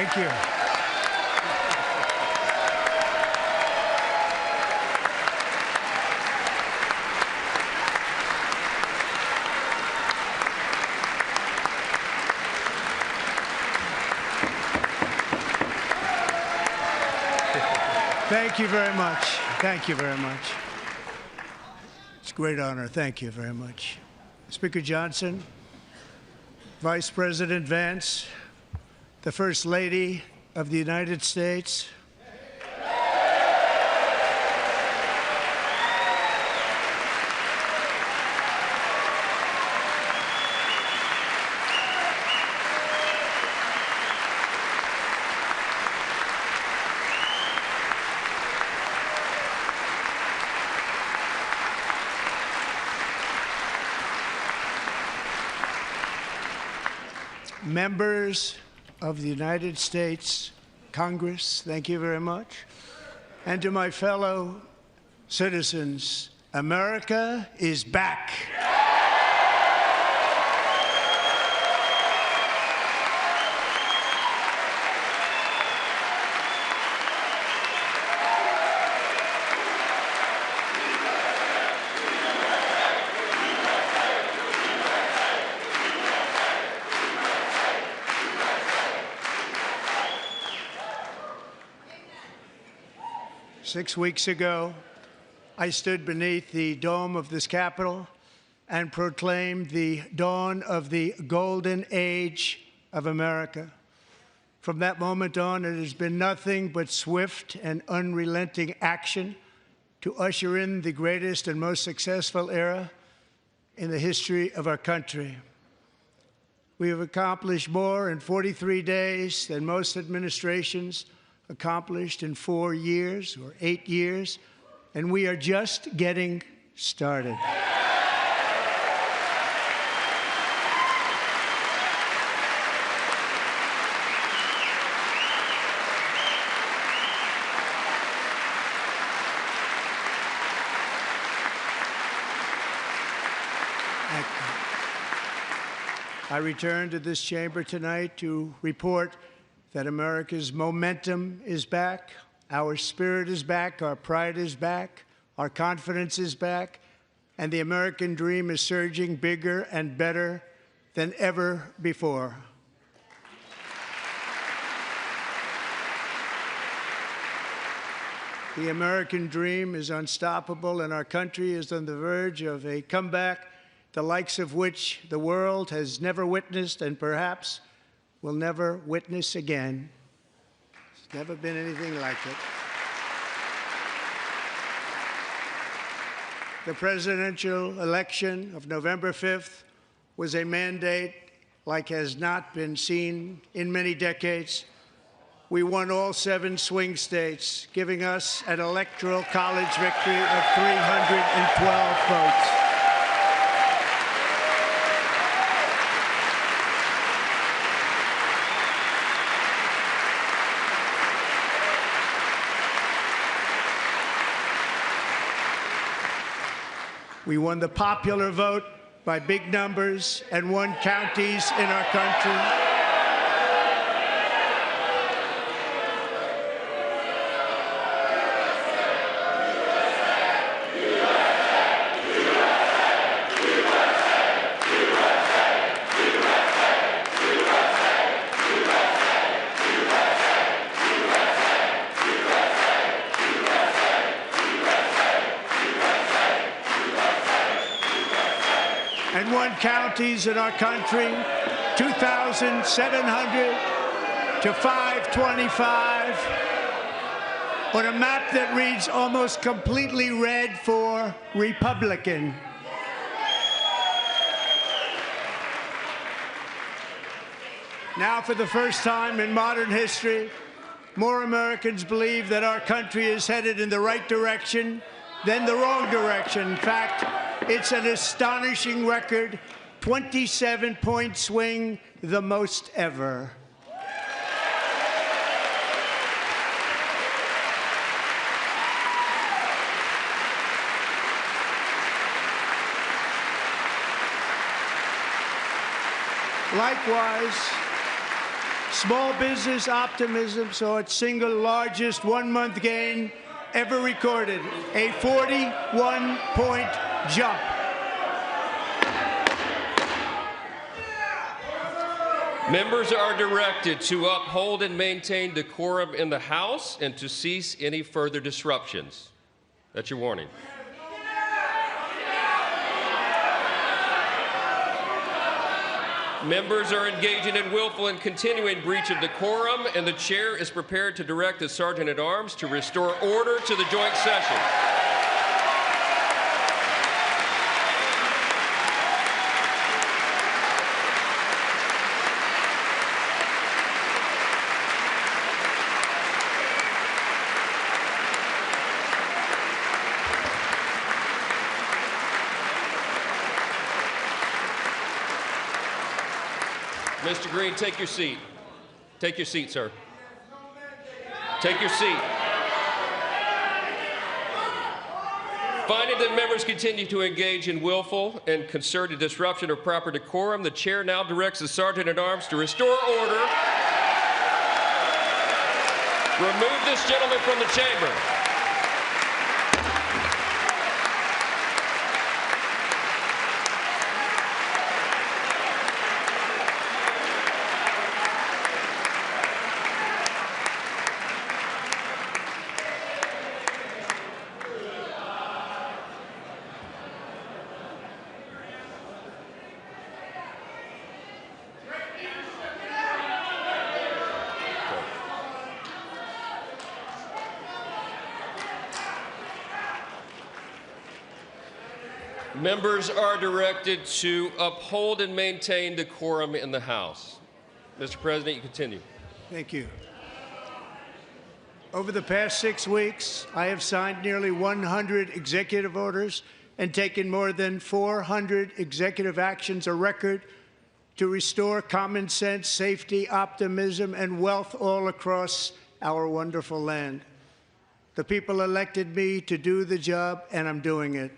Thank you. Thank you very much. Thank you very much. It's a great honor. Thank you very much. Speaker Johnson, Vice President Vance, the First Lady of the United States, members of the United States Congress, thank you very much. And to my fellow citizens, America is back. 6 weeks ago, I stood beneath the dome of this Capitol and proclaimed the dawn of the golden age of America. From that moment on, it has been nothing but swift and unrelenting action to usher in the greatest and most successful era in the history of our country. We have accomplished more in 43 days than most administrations accomplished in 4 years or 8 years, and we are just getting started. I return to this chamber tonight to report that America's momentum is back, our spirit is back, our pride is back, our confidence is back, and the American dream is surging bigger and better than ever before. The American dream is unstoppable, and our country is on the verge of a comeback, the likes of which the world has never witnessed and perhaps will never witness again. There's never been anything like it. The presidential election of November 5th was a mandate like has not been seen in many decades. We won all 7 swing states, giving us an electoral college victory of 312 votes. We won the popular vote by big numbers and won counties in our country. And won counties in our country, 2,700 to 525, on a map that reads almost completely red for Republican. Now, for the first time in modern history, more Americans believe that our country is headed in the right direction than the wrong direction. In fact, it's an astonishing record, 27-point swing, the most ever. Likewise, Small business optimism saw its single largest one-month gain ever recorded, a 41-point jump. Members are directed to uphold and maintain decorum in the House and to cease any further disruptions. That's your warning. Members are engaging in willful and continuing breach of decorum, and the chair is prepared to direct the Sergeant-at-Arms to restore order to the joint session. Mr. Green, take your seat. Take your seat, sir. Take your seat. Finding that members continue to engage in willful and concerted disruption of proper decorum, the chair now directs the Sergeant-at-Arms to restore order. Remove this gentleman from the chamber. Members are directed to uphold and maintain decorum in the House. Mr. President, you continue. Thank you. Over the past 6 weeks, I have signed nearly 100 executive orders and taken more than 400 executive actions, a record to restore common sense, safety, optimism, and wealth all across our wonderful land. The people elected me to do the job, and I'm doing it.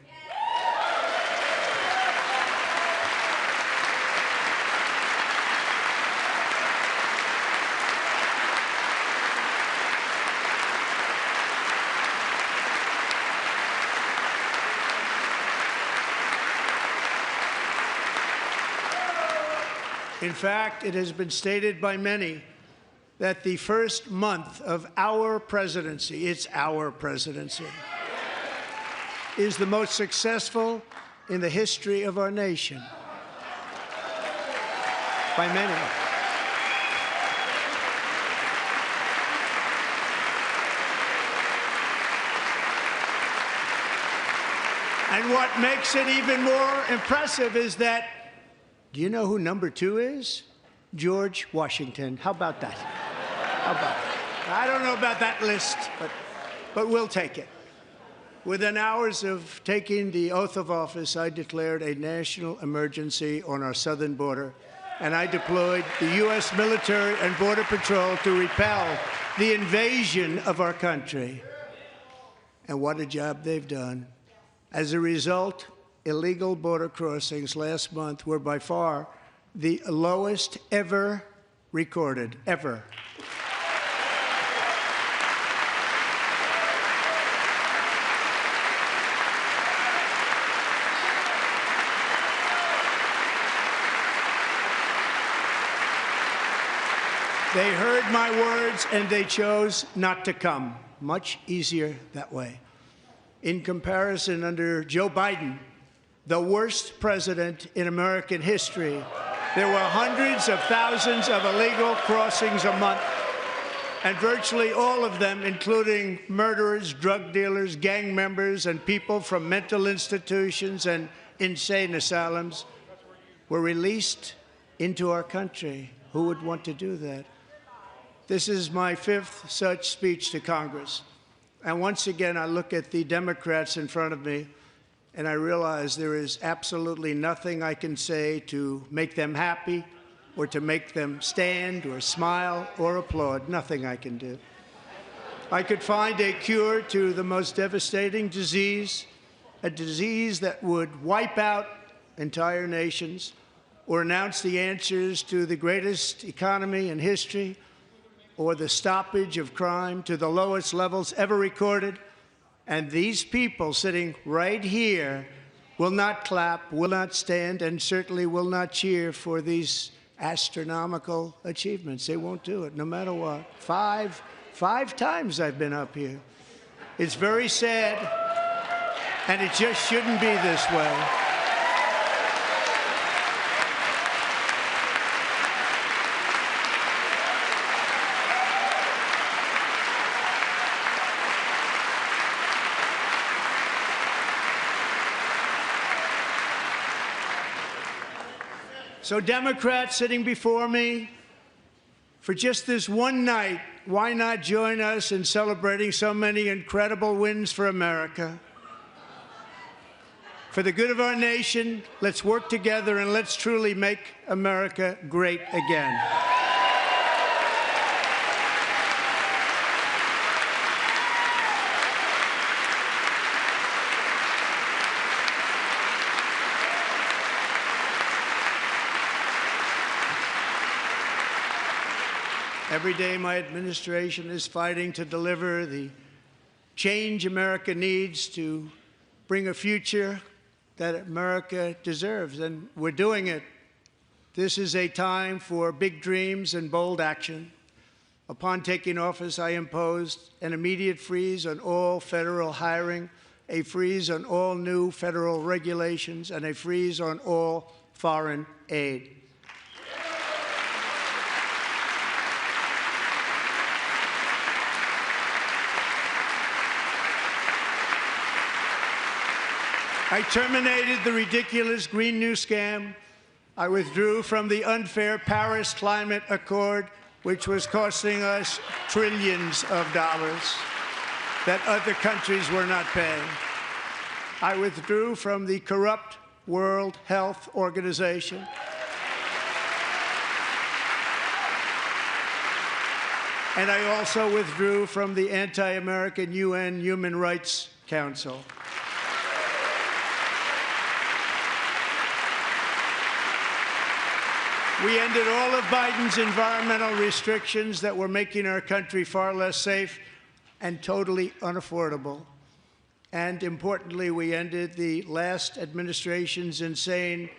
In fact, it has been stated by many that the first month of our presidency, it's our presidency, is the most successful in the history of our nation. By many. And what makes it even more impressive is that, do you know who number 2 is? George Washington. How about that? How about that? I don't know about that list, but we'll take it. Within hours of taking the oath of office, I declared a national emergency on our southern border, and I deployed the U.S. military and Border Patrol to repel the invasion of our country. And what a job they've done. As a result, illegal border crossings last month were by far the lowest ever recorded, ever. They heard my words and they chose not to come. Much easier that way. In comparison, under Joe Biden, the worst president in American history, there were hundreds of thousands of illegal crossings a month, and virtually all of them, including murderers, drug dealers, gang members, and people from mental institutions and insane asylums, were released into our country. Who would want to do that? This is my 5th such speech to Congress. And once again, I look at the Democrats in front of me, and I realize there is absolutely nothing I can say to make them happy or to make them stand or smile or applaud. Nothing I can do. I could find a cure to the most devastating disease, a disease that would wipe out entire nations, or announce the answers to the greatest economy in history, or the stoppage of crime to the lowest levels ever recorded. And these people sitting right here will not clap, will not stand, and certainly will not cheer for these astronomical achievements. They won't do it, no matter what. Five times I've been up here. It's very sad, and it just shouldn't be this way. So Democrats sitting before me, for just this one night, why not join us in celebrating so many incredible wins for America? For the good of our nation, let's work together and let's truly make America great again. Every day, my administration is fighting to deliver the change America needs to bring a future that America deserves, and we're doing it. This is a time for big dreams and bold action. Upon taking office, I imposed an immediate freeze on all federal hiring, a freeze on all new federal regulations, and a freeze on all foreign aid. I terminated the ridiculous Green New Scam. I withdrew from the unfair Paris Climate Accord, which was costing us trillions of dollars that other countries were not paying. I withdrew from the corrupt World Health Organization. And I also withdrew from the anti-American UN Human Rights Council. We ended all of Biden's environmental restrictions that were making our country far less safe and totally unaffordable. And importantly, we ended the last administration's insane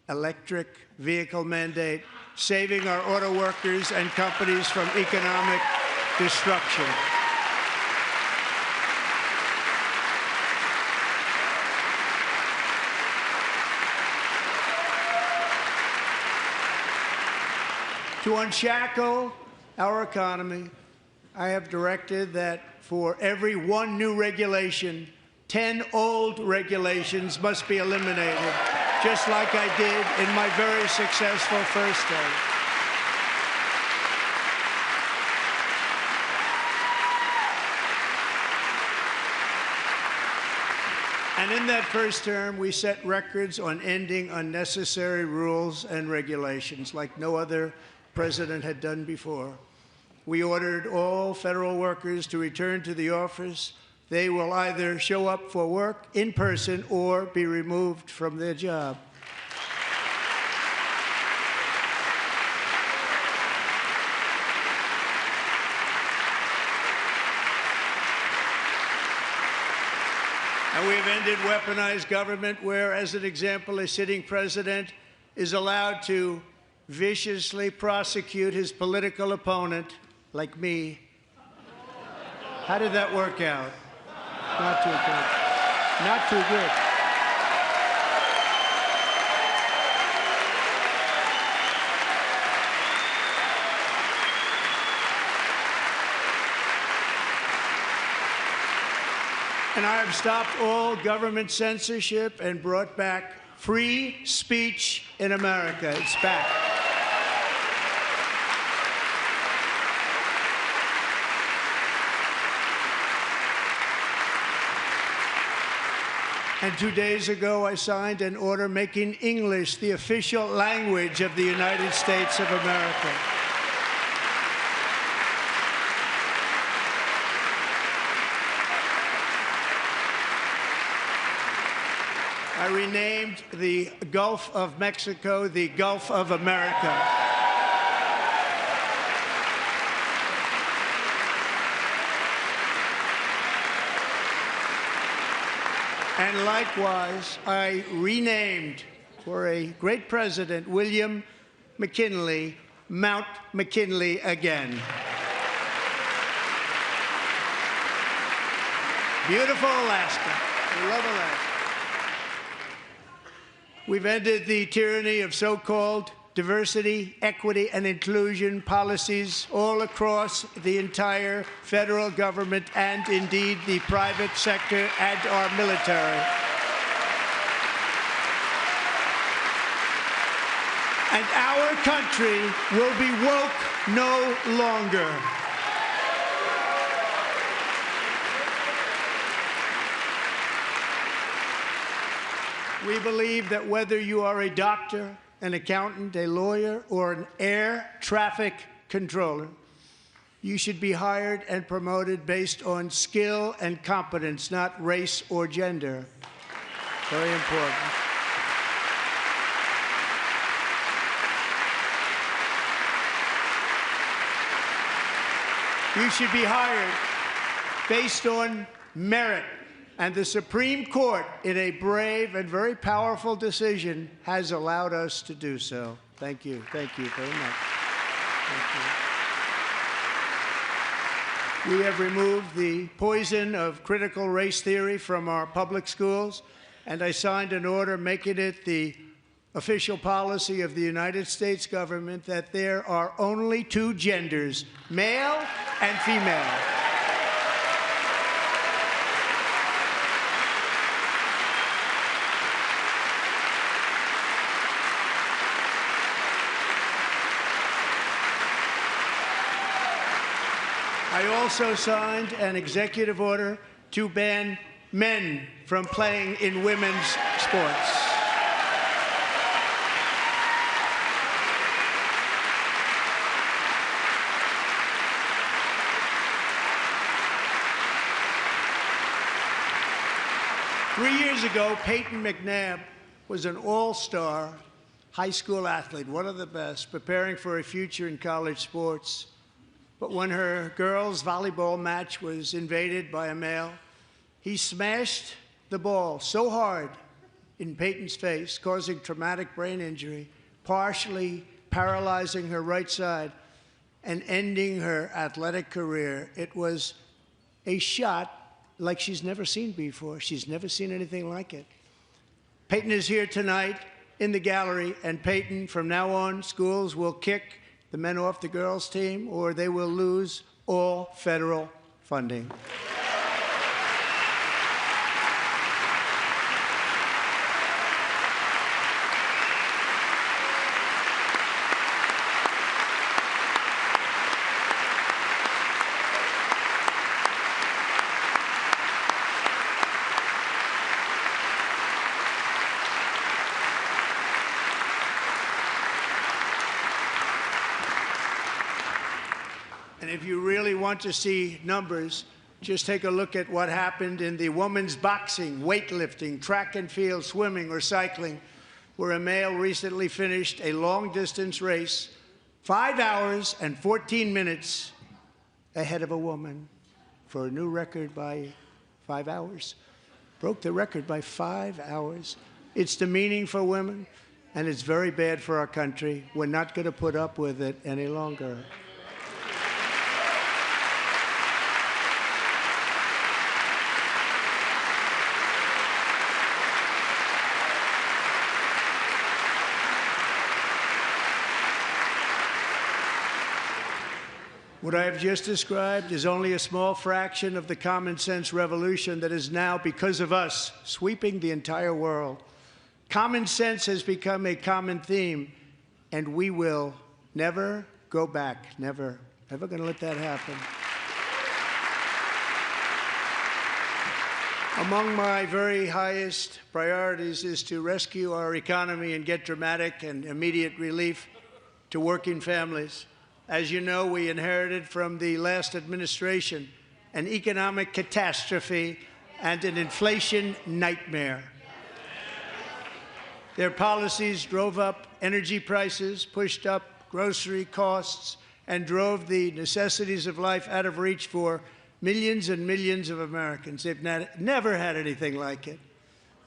electric vehicle mandate, saving our auto workers and companies from economic destruction. To unshackle our economy, I have directed that for every one new regulation, 10 old regulations must be eliminated, just like I did in my very successful first term. And in that first term, we set records on ending unnecessary rules and regulations like no other president had done before. We ordered all federal workers to return to the office. They will either show up for work in person or be removed from their job. And we have ended weaponized government where, as an example, a sitting president is allowed to viciously prosecute his political opponent, like me. How did that work out? Not too good. Not too good. And I have stopped all government censorship and brought back free speech in America. It's back. And 2 days ago, I signed an order making English the official language of the United States of America. I renamed the Gulf of Mexico the Gulf of America. And likewise, I renamed, for a great president, William McKinley, Mount McKinley again. Beautiful Alaska. We love Alaska. We've ended the tyranny of so-called diversity, equity, and inclusion policies all across the entire federal government and indeed the private sector and our military. And our country will be woke no longer. We believe that whether you are a doctor, an accountant, a lawyer, or an air traffic controller, you should be hired and promoted based on skill and competence, not race or gender. Very important. You should be hired based on merit. And the Supreme Court, in a brave and very powerful decision, has allowed us to do so. Thank you. Thank you very much. Thank you. We have removed the poison of critical race theory from our public schools, and I signed an order making it the official policy of the United States government that there are only two genders, male and female. I also signed an executive order to ban men from playing in women's sports. Three years ago, Peyton McNabb was an all-star high school athlete, one of the best, preparing for a future in college sports. But when her girls' volleyball match was invaded by a male, he smashed the ball so hard in Peyton's face, causing traumatic brain injury, partially paralyzing her right side, and ending her athletic career. It was a shot like she's never seen before. She's never seen anything like it. Peyton is here tonight in the gallery, and Peyton, from now on, schools will kick the men off the girls' team, or they will lose all federal funding. And if you really want to see numbers, just take a look at what happened in the women's boxing, weightlifting, track and field, swimming, or cycling, where a male recently finished a long-distance race 5 hours and 14 minutes ahead of a woman for a new record by 5 hours. Broke the record by 5 hours. It's demeaning for women, and it's very bad for our country. We're not going to put up with it any longer. What I have just described is only a small fraction of the common sense revolution that is now, because of us, sweeping the entire world. Common sense has become a common theme, and we will never go back. Never. Never going to let that happen. Among my very highest priorities is to rescue our economy and get dramatic and immediate relief to working families. As you know, we inherited from the last administration an economic catastrophe and an inflation nightmare. Their policies drove up energy prices, pushed up grocery costs, and drove the necessities of life out of reach for millions and millions of Americans. They've never had anything like it.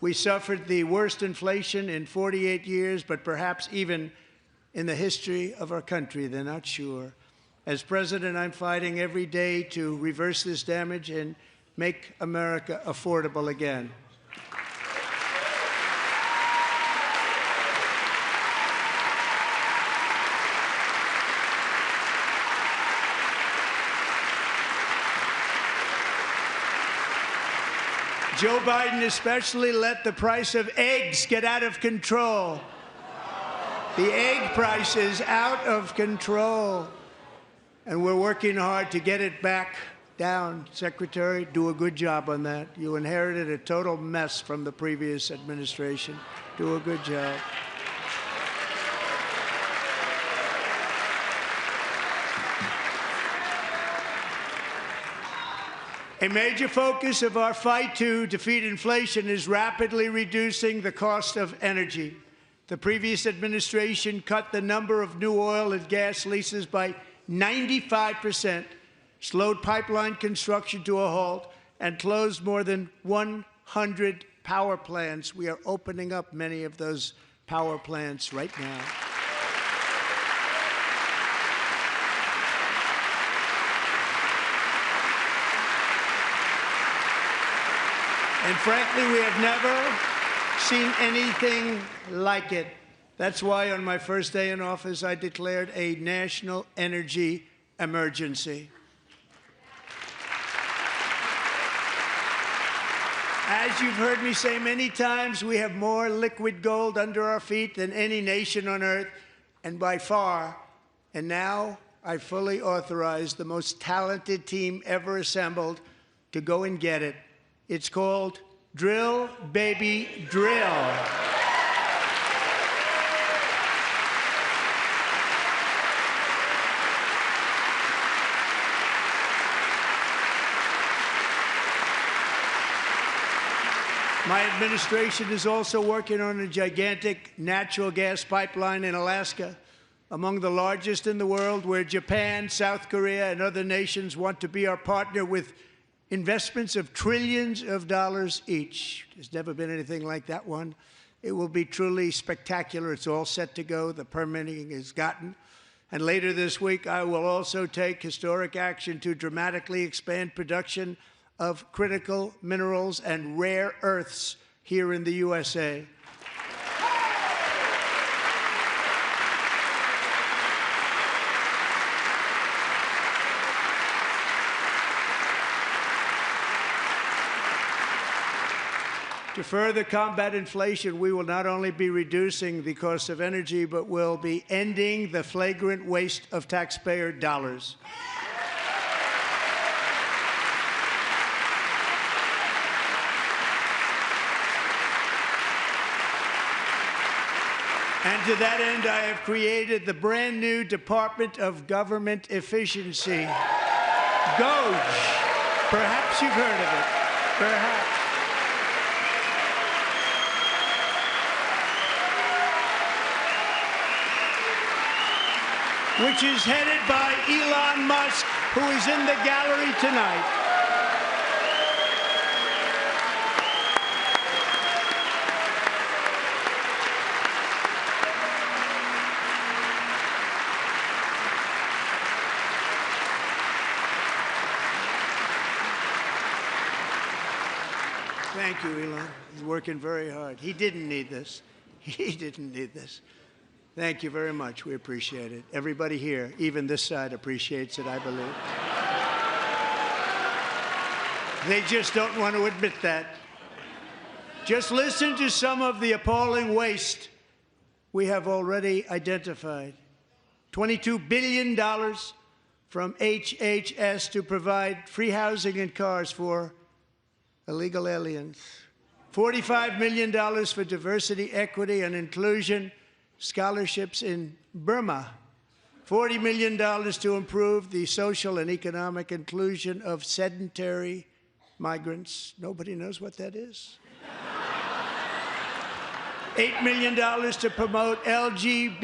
We suffered the worst inflation in 48 years, but perhaps even in the history of our country. They're not sure. As president, I'm fighting every day to reverse this damage and make America affordable again. Joe Biden especially let the price of eggs get out of control. The egg price is out of control, and we're working hard to get it back down. Secretary, do a good job on that. You inherited a total mess from the previous administration. Do a good job. A major focus of our fight to defeat inflation is rapidly reducing the cost of energy. The previous administration cut the number of new oil and gas leases by 95%, slowed pipeline construction to a halt, and closed more than 100 power plants. We are opening up many of those power plants right now. And frankly, we have never seen anything like it. That's why on my first day in office, I declared a national energy emergency. As you've heard me say many times, we have more liquid gold under our feet than any nation on earth, and by far. And now I fully authorize the most talented team ever assembled to go and get it. It's called Drill, Baby, Drill. My administration is also working on a gigantic natural gas pipeline in Alaska, among the largest in the world, where Japan, South Korea, and other nations want to be our partner with investments of trillions of dollars each. There's never been anything like that one. It will be truly spectacular. It's all set to go. The permitting is gotten. And later this week, I will also take historic action to dramatically expand production of critical minerals and rare earths here in the USA. To further combat inflation, we will not only be reducing the cost of energy, but will be ending the flagrant waste of taxpayer dollars. And to that end, I have created the brand new Department of Government Efficiency, DOGE. Perhaps you've heard of it. Perhaps. Which is headed by Elon Musk, who is in the gallery tonight. Thank you, Elon. He's working very hard. He didn't need this. He didn't need this. Thank you very much. We appreciate it. Everybody here, even this side, appreciates it, I believe. They just don't want to admit that. Just listen to some of the appalling waste we have already identified. $22 billion from HHS to provide free housing and cars for illegal aliens. $45 million for diversity, equity, and inclusion scholarships in Burma. $40 million to improve the social and economic inclusion of sedentary migrants. Nobody knows what that is. $8 million to promote LGBTQI+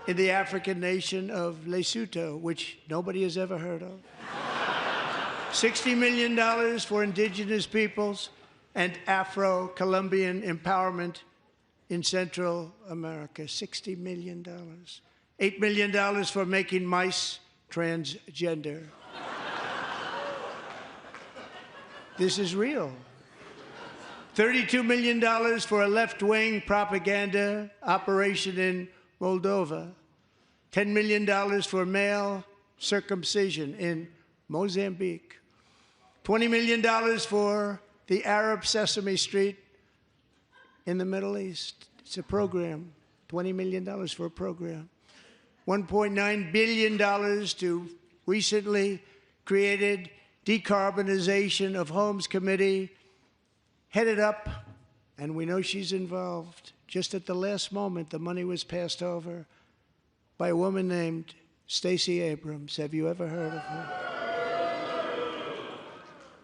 in the African nation of Lesotho, which nobody has ever heard of. $60 million for indigenous peoples and Afro-Colombian empowerment in Central America. $60 million. $8 million for making mice transgender. This is real. $32 million for a left-wing propaganda operation in Moldova. $10 million for male circumcision in Mozambique. $20 million for the Arab Sesame Street in the Middle East. It's a program. $20 million for a program. $1.9 billion to recently created Decarbonization of Homes Committee, headed up, and we know she's involved. Just at the last moment, the money was passed over by a woman named Stacey Abrams. Have you ever heard of her?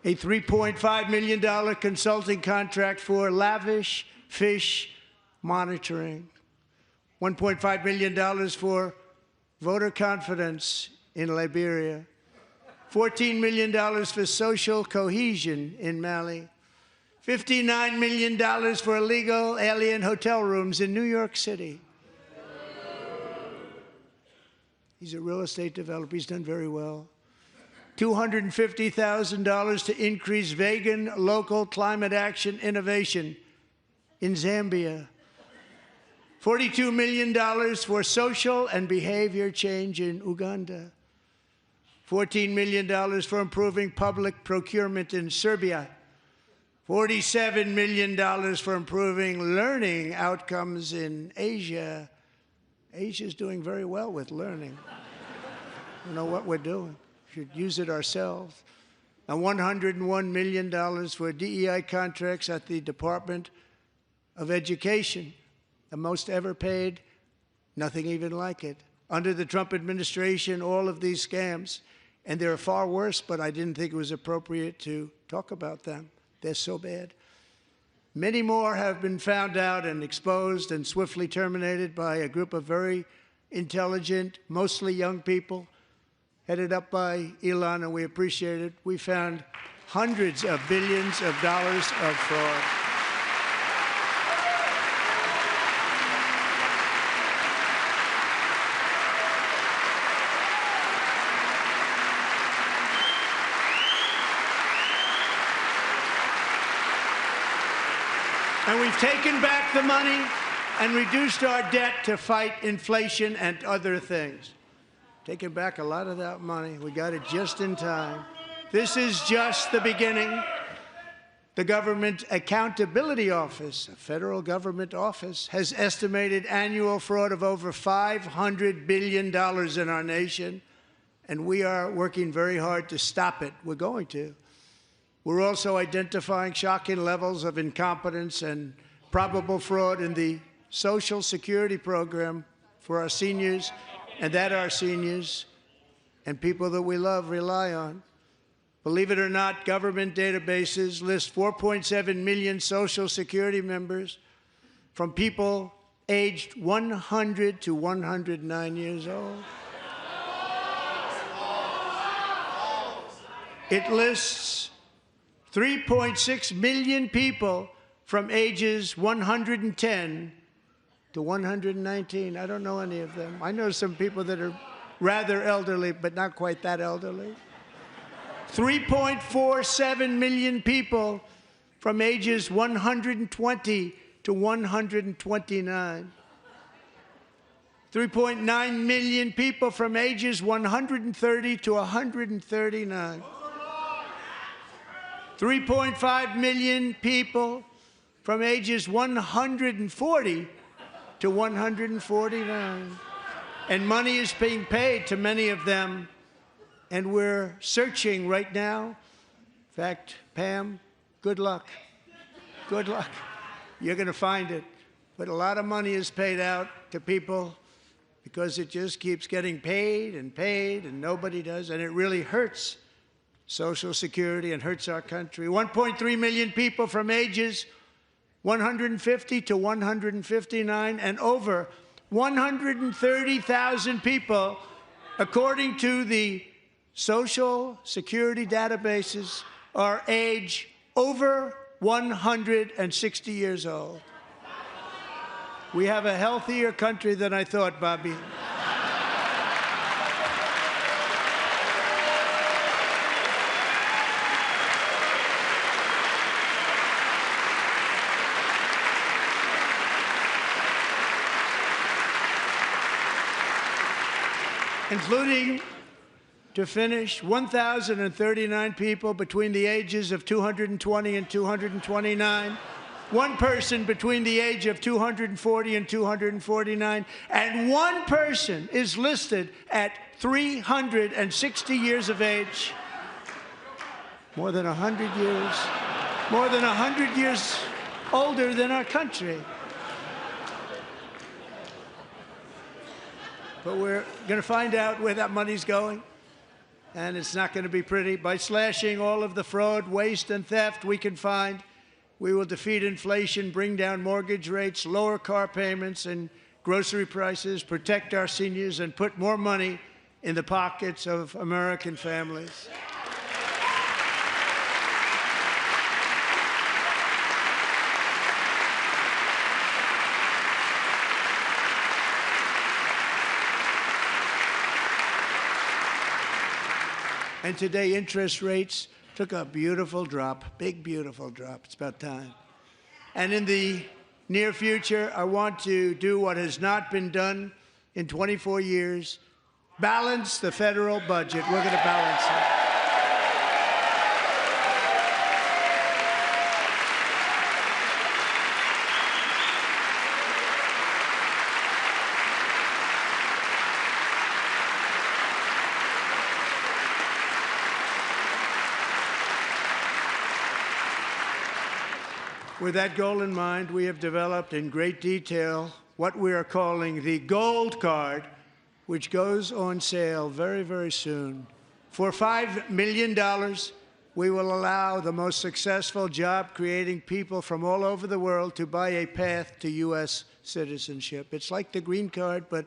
A $3.5 million consulting contract for lavish fish monitoring. $1.5 million for voter confidence in Liberia. $14 million for social cohesion in Mali. $59 million for illegal alien hotel rooms in New York City. He's a real estate developer. He's done very well. $250,000 to increase vegan local climate action innovation in Zambia. $42 million for social and behavior change in Uganda. $14 million for improving public procurement in Serbia. $47 million for improving learning outcomes in Asia. Asia's doing very well with learning. I don't know what we're doing. We should use it ourselves. And $101 million for DEI contracts at the Department of Education. The most ever paid, nothing even like it. Under the Trump administration, all of these scams, and they're far worse, but I didn't think it was appropriate to talk about them. They're so bad. Many more have been found out and exposed and swiftly terminated by a group of very intelligent, mostly young people, headed up by Elon, and we appreciate it. We found hundreds of billions of dollars of fraud. And we've taken back the money and reduced our debt to fight inflation and other things. Taken back a lot of that money. We got it just in time. This is just the beginning. The Government Accountability Office, a federal government office, has estimated annual fraud of over $500 billion in our nation, and we are working very hard to stop it. We're going to. We're also identifying shocking levels of incompetence and probable fraud in the Social Security program for our seniors, and that our seniors and people that we love rely on. Believe it or not, government databases list 4.7 million Social Security members from people aged 100 to 109 years old. It lists 3.6 million people from ages 110 to 119. I don't know any of them. I know some people that are rather elderly, but not quite that elderly. 3.47 million people from ages 120 to 129. 3.9 million people from ages 130 to 139. 3.5 million people from ages 140 to 149. And money is being paid to many of them, and we're searching right now. In fact, Pam, good luck. Good luck. You're going to find it. But a lot of money is paid out to people because it just keeps getting paid and nobody does, and it really hurts Social Security and hurts our country. 1.3 million people from ages 150 to 159, and over 130,000 people, according to the Social Security databases, are age over 160 years old. We have a healthier country than I thought, Bobby. Including, to finish, 1,039 people between the ages of 220 and 229, one person between the age of 240 and 249, and one person is listed at 360 years of age. More than 100 years older than our country. But we're going to find out where that money's going, and it's not going to be pretty. By slashing all of the fraud, waste, and theft we can find, we will defeat inflation, bring down mortgage rates, lower car payments and grocery prices, protect our seniors, and put more money in the pockets of American families. And today, interest rates took a beautiful drop, big, beautiful drop. It's about time. And in the near future, I want to do what has not been done in 24 years, balance the federal budget. We're going to balance it. With that goal in mind, we have developed in great detail what we are calling the Gold Card, which goes on sale very, very soon. For $5 million, we will allow the most successful job-creating people from all over the world to buy a path to U.S. citizenship. It's like the green card, but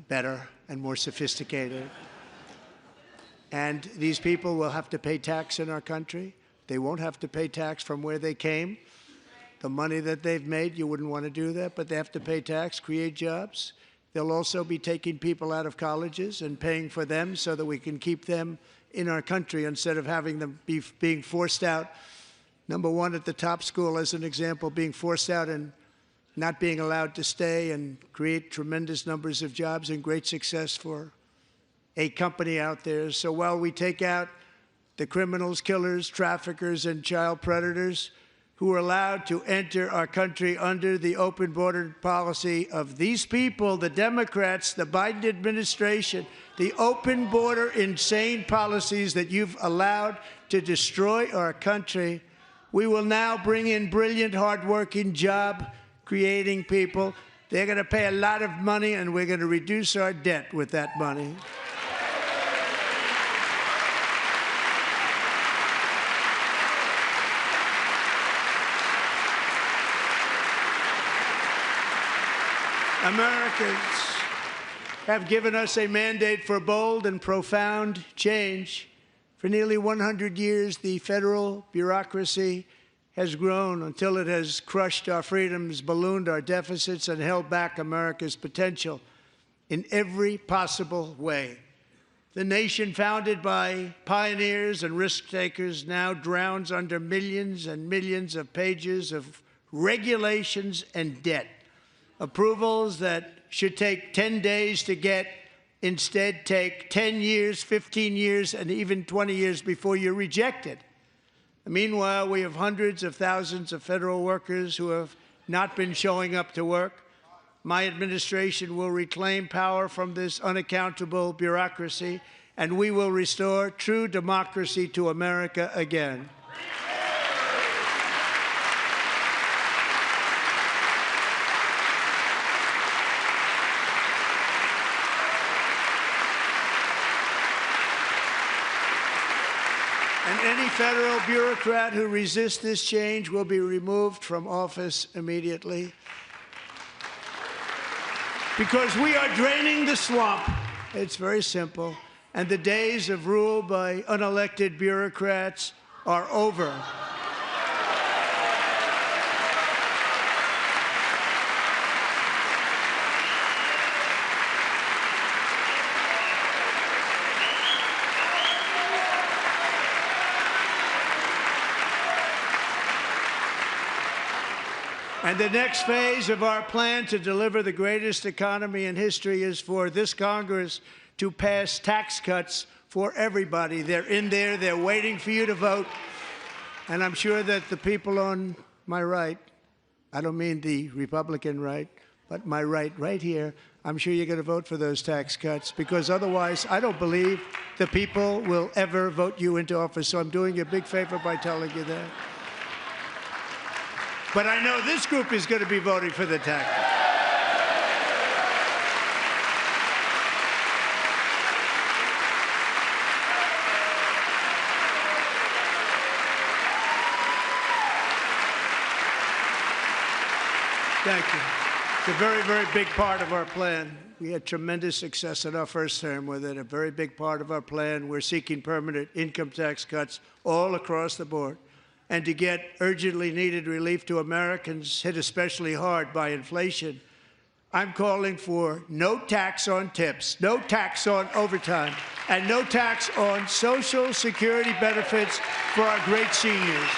better and more sophisticated. And these people will have to pay tax in our country. They won't have to pay tax from where they came. The money that they've made, you wouldn't want to do that, but they have to pay tax, create jobs. They'll also be taking people out of colleges and paying for them so that we can keep them in our country instead of having them being forced out. Number one, at the top school, as an example, being forced out and not being allowed to stay and create tremendous numbers of jobs and great success for a company out there. So while we take out the criminals, killers, traffickers, and child predators who are allowed to enter our country under the open border policy of these people, the Democrats, the Biden administration, the open border insane policies that you've allowed to destroy our country, we will now bring in brilliant, hardworking, job-creating people. They're going to pay a lot of money, and we're going to reduce our debt with that money. Americans have given us a mandate for bold and profound change. For nearly 100 years, the federal bureaucracy has grown until it has crushed our freedoms, ballooned our deficits, and held back America's potential in every possible way. The nation founded by pioneers and risk-takers now drowns under millions and millions of pages of regulations and debt. Approvals that should take 10 days to get instead take 10 years, 15 years, and even 20 years before you're rejected. Meanwhile, we have hundreds of thousands of federal workers who have not been showing up to work. My administration will reclaim power from this unaccountable bureaucracy, and we will restore true democracy to America again. And any federal bureaucrat who resists this change will be removed from office immediately. Because we are draining the swamp. It's very simple. And the days of rule by unelected bureaucrats are over. And the next phase of our plan to deliver the greatest economy in history is for this Congress to pass tax cuts for everybody. They're in there, they're waiting for you to vote. And I'm sure that the people on my right, I don't mean the Republican right, but my right here, I'm sure you're going to vote for those tax cuts, because otherwise I don't believe the people will ever vote you into office. So I'm doing you a big favor by telling you that. But I know this group is going to be voting for the tax. Thank you. It's a very, very big part of our plan. We had tremendous success in our first term with it. A very big part of our plan. We're seeking permanent income tax cuts all across the board. And to get urgently needed relief to Americans hit especially hard by inflation, I'm calling for no tax on tips, no tax on overtime, and no tax on Social Security benefits for our great seniors.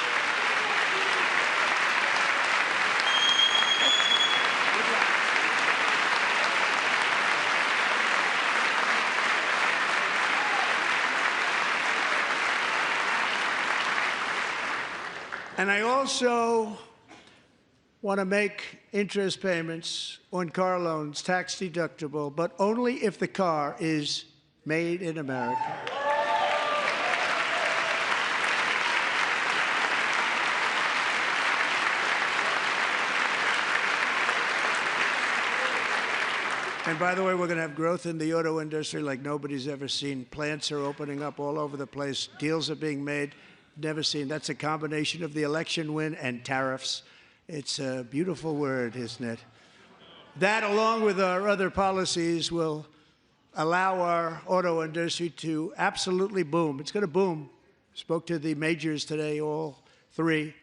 And I also want to make interest payments on car loans tax deductible, but only if the car is made in America. And by the way, we're going to have growth in the auto industry like nobody's ever seen. Plants are opening up all over the place. Deals are being made. Never seen. That's a combination of the election win and tariffs. It's a beautiful word, isn't it? That, along with our other policies, will allow our auto industry to absolutely boom. It's going to boom. Spoke to the majors today, all three,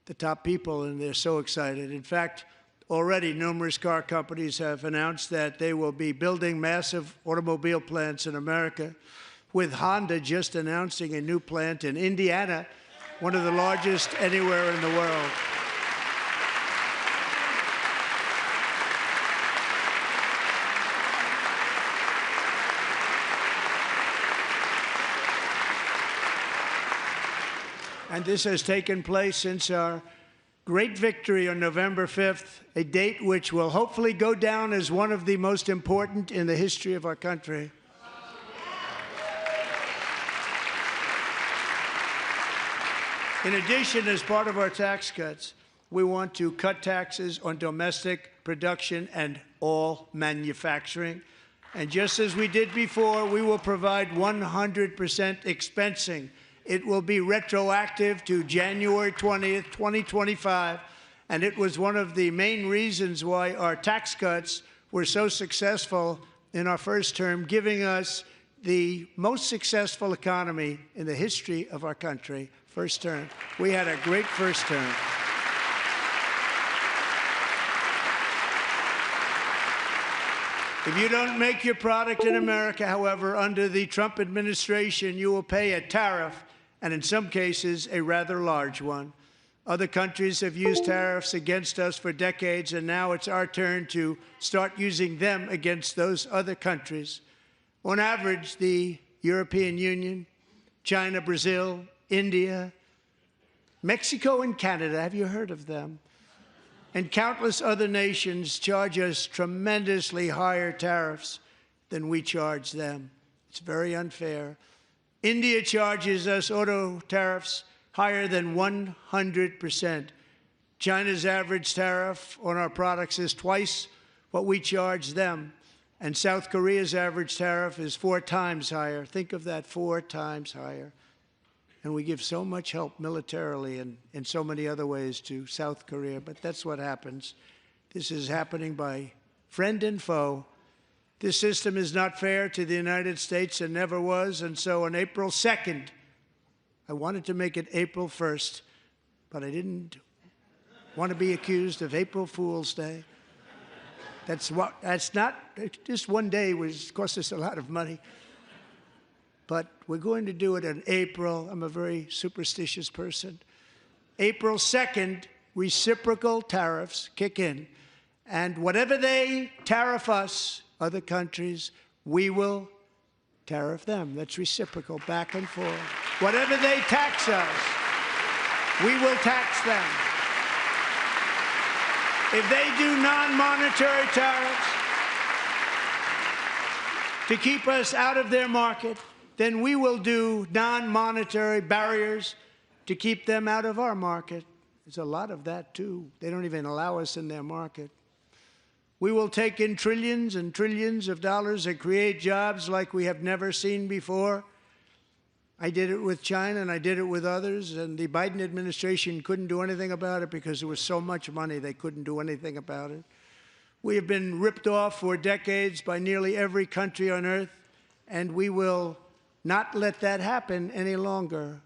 the top people, and they're so excited. In fact, already numerous car companies have announced that they will be building massive automobile plants in America, with Honda just announcing a new plant in Indiana, one of the largest anywhere in the world. And this has taken place since our great victory on November 5th, a date which will hopefully go down as one of the most important in the history of our country. In addition, as part of our tax cuts, we want to cut taxes on domestic production and all manufacturing. And just as we did before, we will provide 100% expensing. It will be retroactive to January 20th, 2025. And it was one of the main reasons why our tax cuts were so successful in our first term, giving us the most successful economy in the history of our country. First term. We had a great first term. If you don't make your product in America, however, under the Trump administration, you will pay a tariff, and in some cases, a rather large one. Other countries have used tariffs against us for decades, and now it's our turn to start using them against those other countries. On average, the European Union, China, Brazil, India, Mexico, and Canada, have you heard of them? And countless other nations charge us tremendously higher tariffs than we charge them. It's very unfair. India charges us auto tariffs higher than 100%. China's average tariff on our products is twice what we charge them. And South Korea's average tariff is 4 times higher. Think of that, 4 times higher. And we give so much help militarily and in so many other ways to South Korea, but that's what happens. This is happening by friend and foe. This system is not fair to the United States and never was, and so on April 2nd, I wanted to make it April 1st, but I didn't want to be accused of April Fool's Day. That's not, just one day was cost us a lot of money. But we're going to do it in April. I'm a very superstitious person. April 2nd, reciprocal tariffs kick in. And whatever they tariff us, other countries, we will tariff them. That's reciprocal, back and forth. Whatever they tax us, we will tax them. If they do non-monetary tariffs to keep us out of their market, then we will do non-monetary barriers to keep them out of our market. There's a lot of that, too. They don't even allow us in their market. We will take in trillions and trillions of dollars and create jobs like we have never seen before. I did it with China, and I did it with others, and the Biden administration couldn't do anything about it because there was so much money they couldn't do anything about it. We have been ripped off for decades by nearly every country on earth, and we will not let that happen any longer.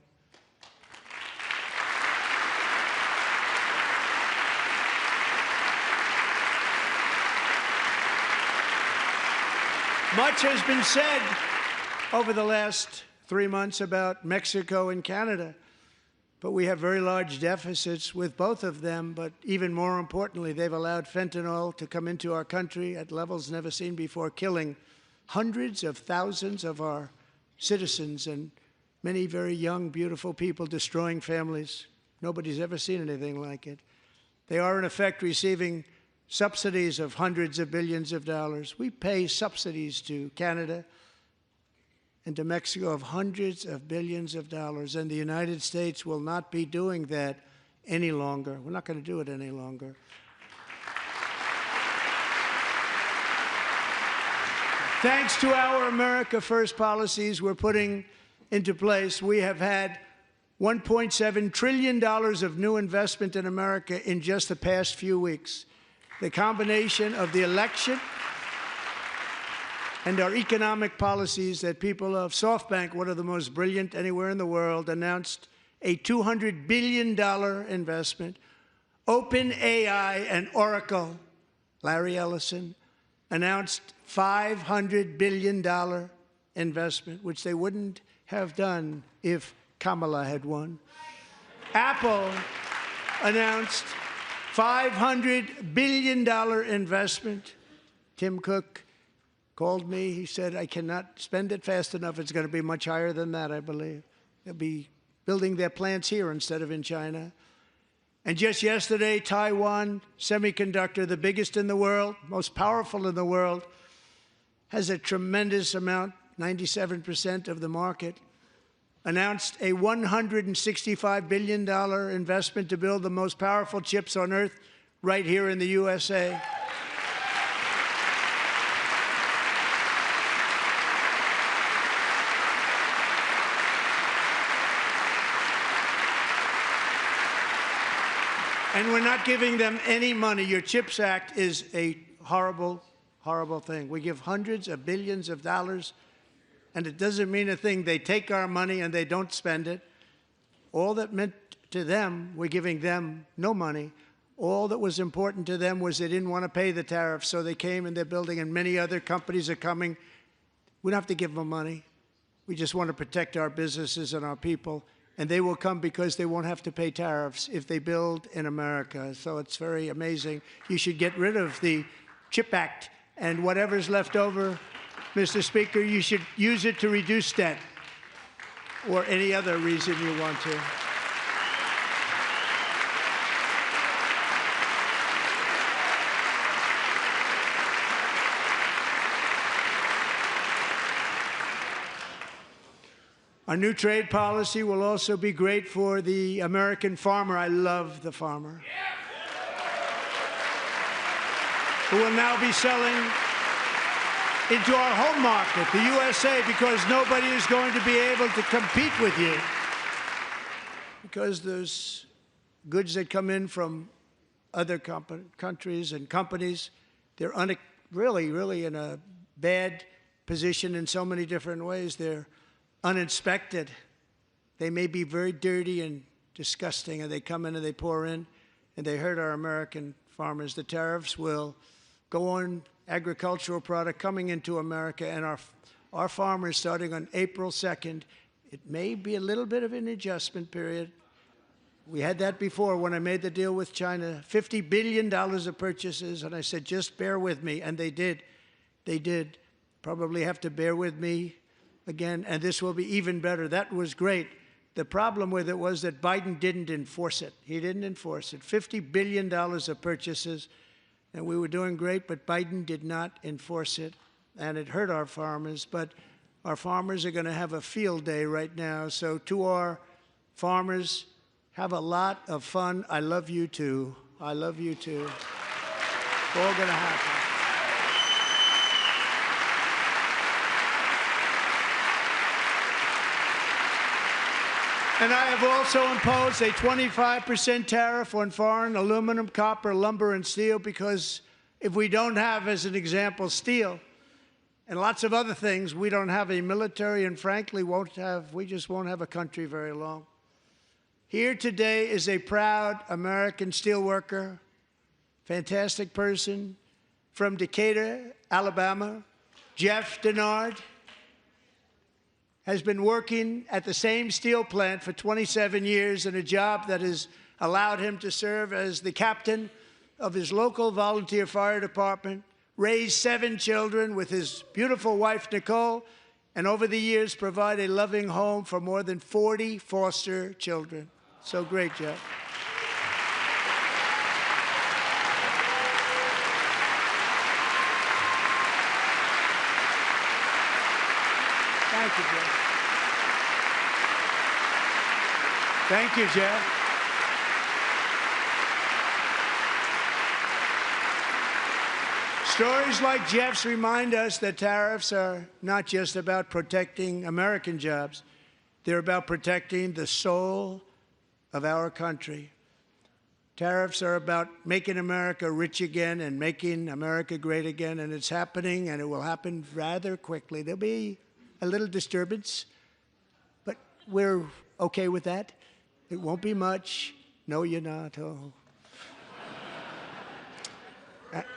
Much has been said over the last 3 months about Mexico and Canada, but we have very large deficits with both of them. But even more importantly, they've allowed fentanyl to come into our country at levels never seen before, killing hundreds of thousands of our citizens and many very young, beautiful people, destroying families. Nobody's ever seen anything like it. They are, in effect, receiving subsidies of hundreds of billions of dollars. We pay subsidies to Canada and to Mexico of hundreds of billions of dollars, and the United States will not be doing that any longer. We're not going to do it any longer. Thanks to our America First policies we're putting into place, we have had $1.7 trillion of new investment in America in just the past few weeks. The combination of the election and our economic policies that people of SoftBank, one of the most brilliant anywhere in the world, announced a $200 billion investment. OpenAI and Oracle, Larry Ellison, announced $500 billion investment, which they wouldn't have done if Kamala had won. Apple announced $500 billion investment. Tim Cook called me. He said, I cannot spend it fast enough. It's going to be much higher than that, I believe. They'll be building their plants here instead of in China. And just yesterday, Taiwan Semiconductor, the biggest in the world, most powerful in the world, has a tremendous amount, 97% of the market, announced a $165 billion investment to build the most powerful chips on earth right here in the USA. And we're not giving them any money. Your CHIPS Act is a horrible, horrible thing. We give hundreds of billions of dollars, and it doesn't mean a thing. They take our money and they don't spend it. All that meant to them, we're giving them no money. All that was important to them was they didn't want to pay the tariffs, so they came and they're building, and many other companies are coming. We don't have to give them money. We just want to protect our businesses and our people. And they will come because they won't have to pay tariffs if they build in America. So it's very amazing. You should get rid of the CHIP Act, and whatever's left over, Mr. Speaker, you should use it to reduce debt or any other reason you want to. Our new trade policy will also be great for the American farmer. I love the farmer, who will now be selling into our home market, the USA, because nobody is going to be able to compete with you. because there's goods that come in from other countries and companies. They're really in a bad position in so many different ways. They're uninspected. They may be very dirty and disgusting, and they come in and they pour in, and they hurt our American farmers. The tariffs will go on agricultural product coming into America, and our farmers, starting on April 2nd, it may be a little bit of an adjustment period. We had that before when I made the deal with China, $50 billion of purchases, and I said, just bear with me, and they did. They did. Probably have to bear with me again, and this will be even better. That was great. The problem with it was that Biden didn't enforce it. He didn't enforce it. $50 billion of purchases, and we were doing great, but Biden did not enforce it, and it hurt our farmers. But our farmers are going to have a field day right now. So to our farmers, have a lot of fun. I love you too. I love you too. It's all going to happen. And I have also imposed a 25% tariff on foreign aluminum, copper, lumber, and steel, because if we don't have, as an example, steel and lots of other things, we don't have a military, and frankly, we just won't have a country very long. Here today is a proud American steelworker, fantastic person from Decatur, Alabama, Jeff Denard. Has been working at the same steel plant for 27 years in a job that has allowed him to serve as the captain of his local volunteer fire department, raise 7 children with his beautiful wife, Nicole, and over the years provide a loving home for more than 40 foster children. So great, Jeff. Thank you, Jeff. Thank you, Jeff. Stories like Jeff's remind us that tariffs are not just about protecting American jobs. They're about protecting the soul of our country. Tariffs are about making America rich again and making America great again, and it's happening, and it will happen rather quickly. There'll be a little disturbance, but we're okay with that. It won't be much. No, you're not. Oh.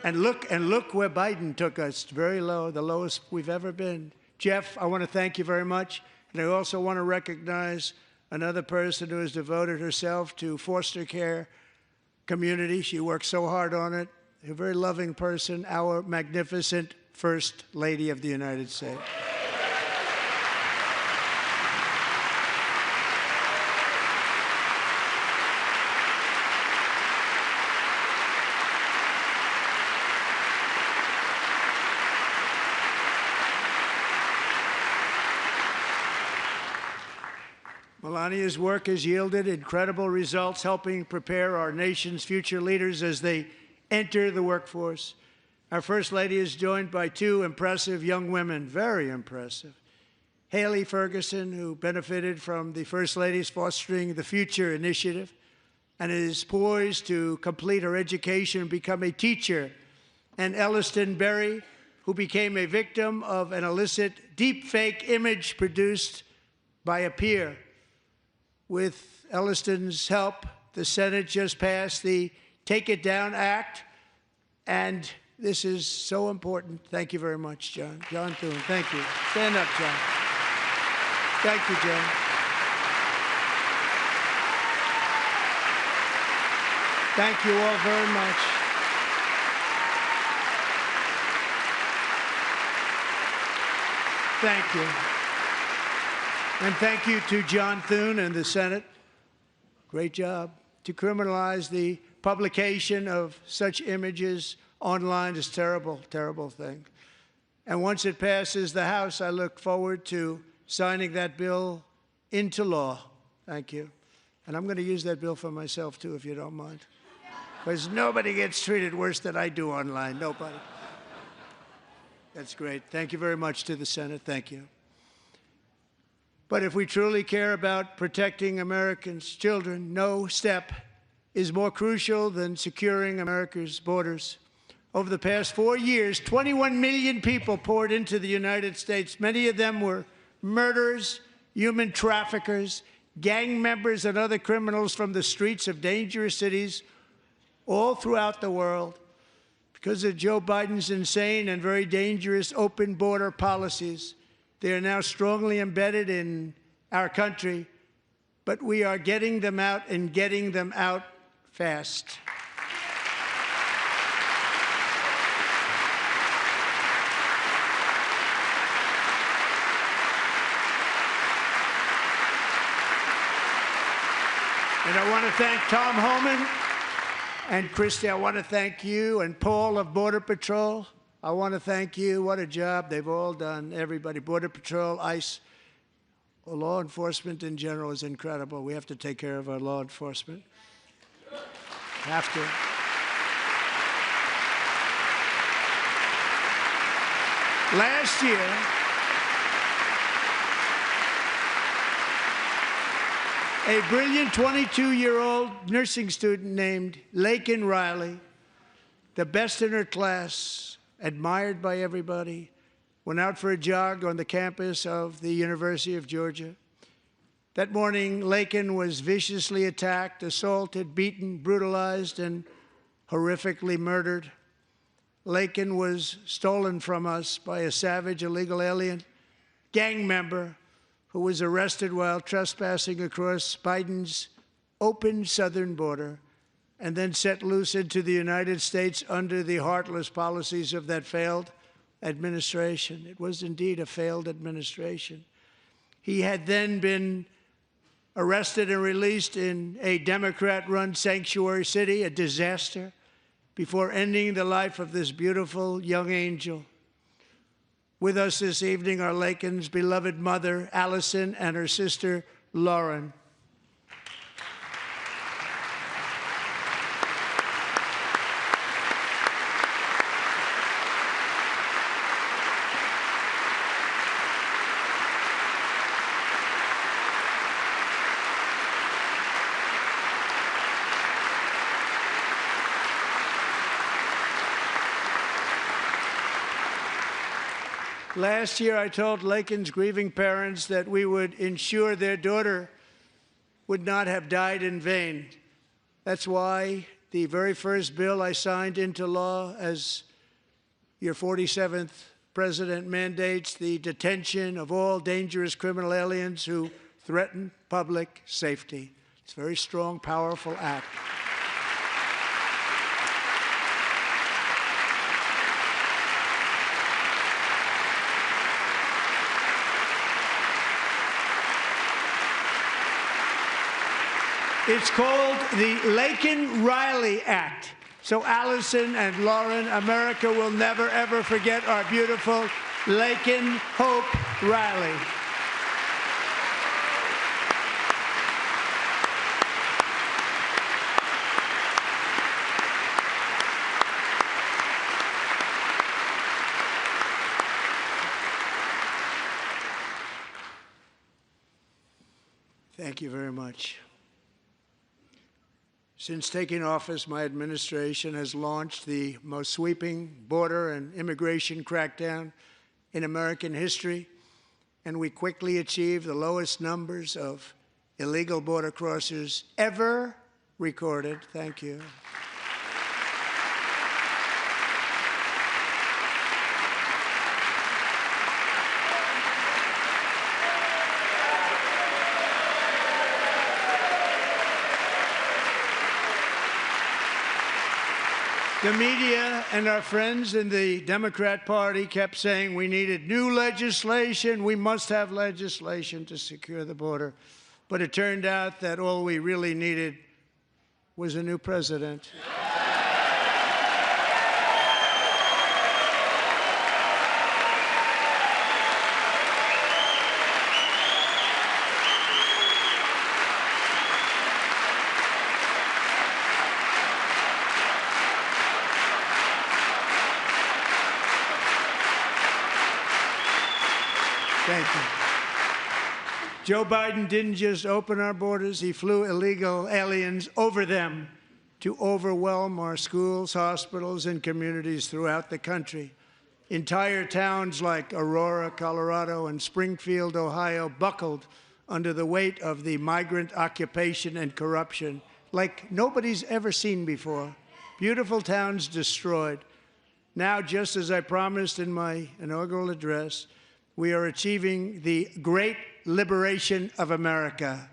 And look where Biden took us, very low, the lowest we've ever been. Jeff, I want to thank you very much. And I also want to recognize another person who has devoted herself to foster care community. She works so hard on it. A very loving person, our magnificent First Lady of the United States. Melania's work has yielded incredible results, helping prepare our nation's future leaders as they enter the workforce. Our First Lady is joined by 2 impressive young women, very impressive. Haley Ferguson, who benefited from the First Lady's Fostering the Future initiative and is poised to complete her education and become a teacher. And Elliston Berry, who became a victim of an illicit deepfake image produced by a peer. With Elliston's help, the Senate just passed the Take It Down Act, and this is so important. Thank you very much, John. John Thune, thank you. Stand up, John. Thank you, John. Thank you all very much. Thank you. And thank you to John Thune and the Senate. Great job. To criminalize the publication of such images online is a terrible, terrible thing. And once it passes the House, I look forward to signing that bill into law. Thank you. And I'm going to use that bill for myself, too, if you don't mind. Because nobody gets treated worse than I do online. Nobody. That's great. Thank you very much to the Senate. Thank you. But if we truly care about protecting Americans' children, no step is more crucial than securing America's borders. Over the past 4 years, 21 million people poured into the United States. Many of them were murderers, human traffickers, gang members, and other criminals from the streets of dangerous cities all throughout the world. Because of Joe Biden's insane and very dangerous open border policies, they are now strongly embedded in our country, but we are getting them out and getting them out fast. And I want to thank Tom Homan and Christy. I want to thank you and Paul of Border Patrol. I want to thank you. What a job they've all done, everybody. Border Patrol, ICE, law enforcement in general is incredible. We have to take care of our law enforcement. Have to. Last year, a brilliant 22-year-old nursing student named Laken Riley, the best in her class, admired by everybody, went out for a jog on the campus of the University of Georgia. That morning, Laken was viciously attacked, assaulted, beaten, brutalized, and horrifically murdered. Laken was stolen from us by a savage illegal alien gang member who was arrested while trespassing across Biden's open southern border and then set loose into the United States under the heartless policies of that failed administration. It was indeed a failed administration. He had then been arrested and released in a Democrat-run sanctuary city, a disaster, before ending the life of this beautiful young angel. With us this evening are Laken's beloved mother, Allison, and her sister, Lauren. Last year, I told Laken's grieving parents that we would ensure their daughter would not have died in vain. That's why the very first bill I signed into law as your 47th president mandates the detention of all dangerous criminal aliens who threaten public safety. It's a very strong, powerful act. It's called the Laken-Riley Act. So Allison and Lauren, America will never, ever forget our beautiful Laken Hope Riley. Thank you very much. Since taking office, my administration has launched the most sweeping border and immigration crackdown in American history, and we quickly achieved the lowest numbers of illegal border crossers ever recorded. Thank you. The media and our friends in the Democrat Party kept saying we needed new legislation, we must have legislation to secure the border. But it turned out that all we really needed was a new president. Thank you. Joe Biden didn't just open our borders, he flew illegal aliens over them to overwhelm our schools, hospitals, and communities throughout the country. Entire towns like Aurora, Colorado, and Springfield, Ohio, buckled under the weight of the migrant occupation and corruption like nobody's ever seen before. Beautiful towns destroyed. Now, just as I promised in my inaugural address, we are achieving the great liberation of America.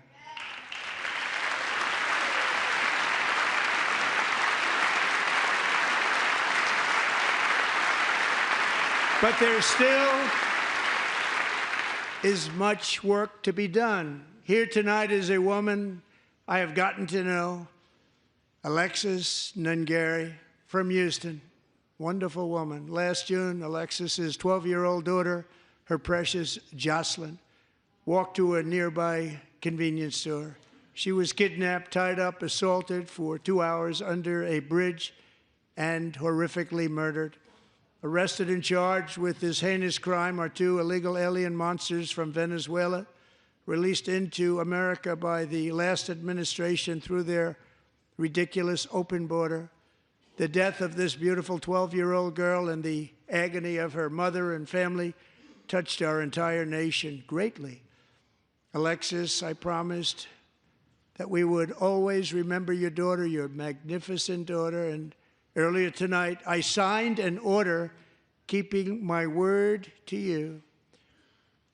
But there still is much work to be done. Here tonight is a woman I have gotten to know, Alexis Nungari from Houston. Wonderful woman. Last June, Alexis's 12-year-old daughter, her precious Jocelyn, walked to a nearby convenience store. She was kidnapped, tied up, assaulted for 2 hours under a bridge, and horrifically murdered. Arrested and charged with this heinous crime are 2 illegal alien monsters from Venezuela, released into America by the last administration through their ridiculous open border. The death of this beautiful 12-year-old girl and the agony of her mother and family touched our entire nation greatly. Alexis, I promised that we would always remember your daughter, your magnificent daughter, and earlier tonight, I signed an order keeping my word to you.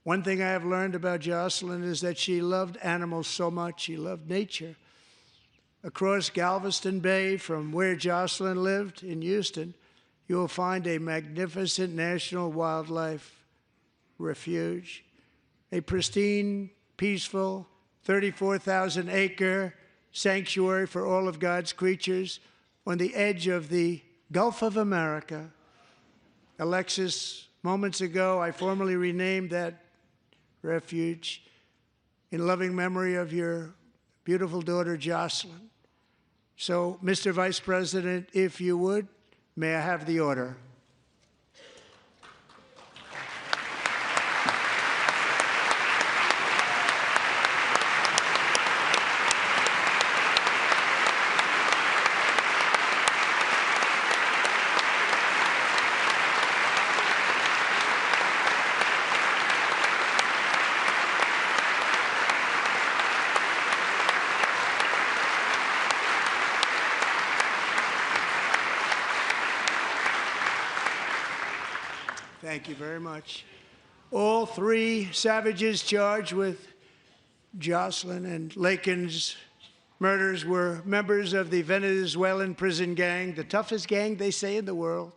One thing I have learned about Jocelyn is that she loved animals so much. She loved nature. Across Galveston Bay, from where Jocelyn lived in Houston, you will find a magnificent national wildlife refuge, a pristine, peaceful, 34,000-acre sanctuary for all of God's creatures on the edge of the Gulf of America. Alexis, moments ago, I formally renamed that refuge in loving memory of your beautiful daughter, Jocelyn. So, Mr. Vice President, if you would, may I have the order? Thank you very much. All 3 savages charged with Jocelyn and Lakin's murders were members of the Venezuelan prison gang, the toughest gang, they say, in the world,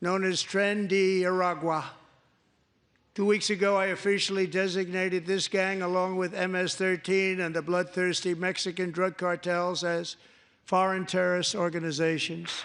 known as Tren de Aragua. 2 weeks ago, I officially designated this gang, along with MS-13 and the bloodthirsty Mexican drug cartels, as foreign terrorist organizations.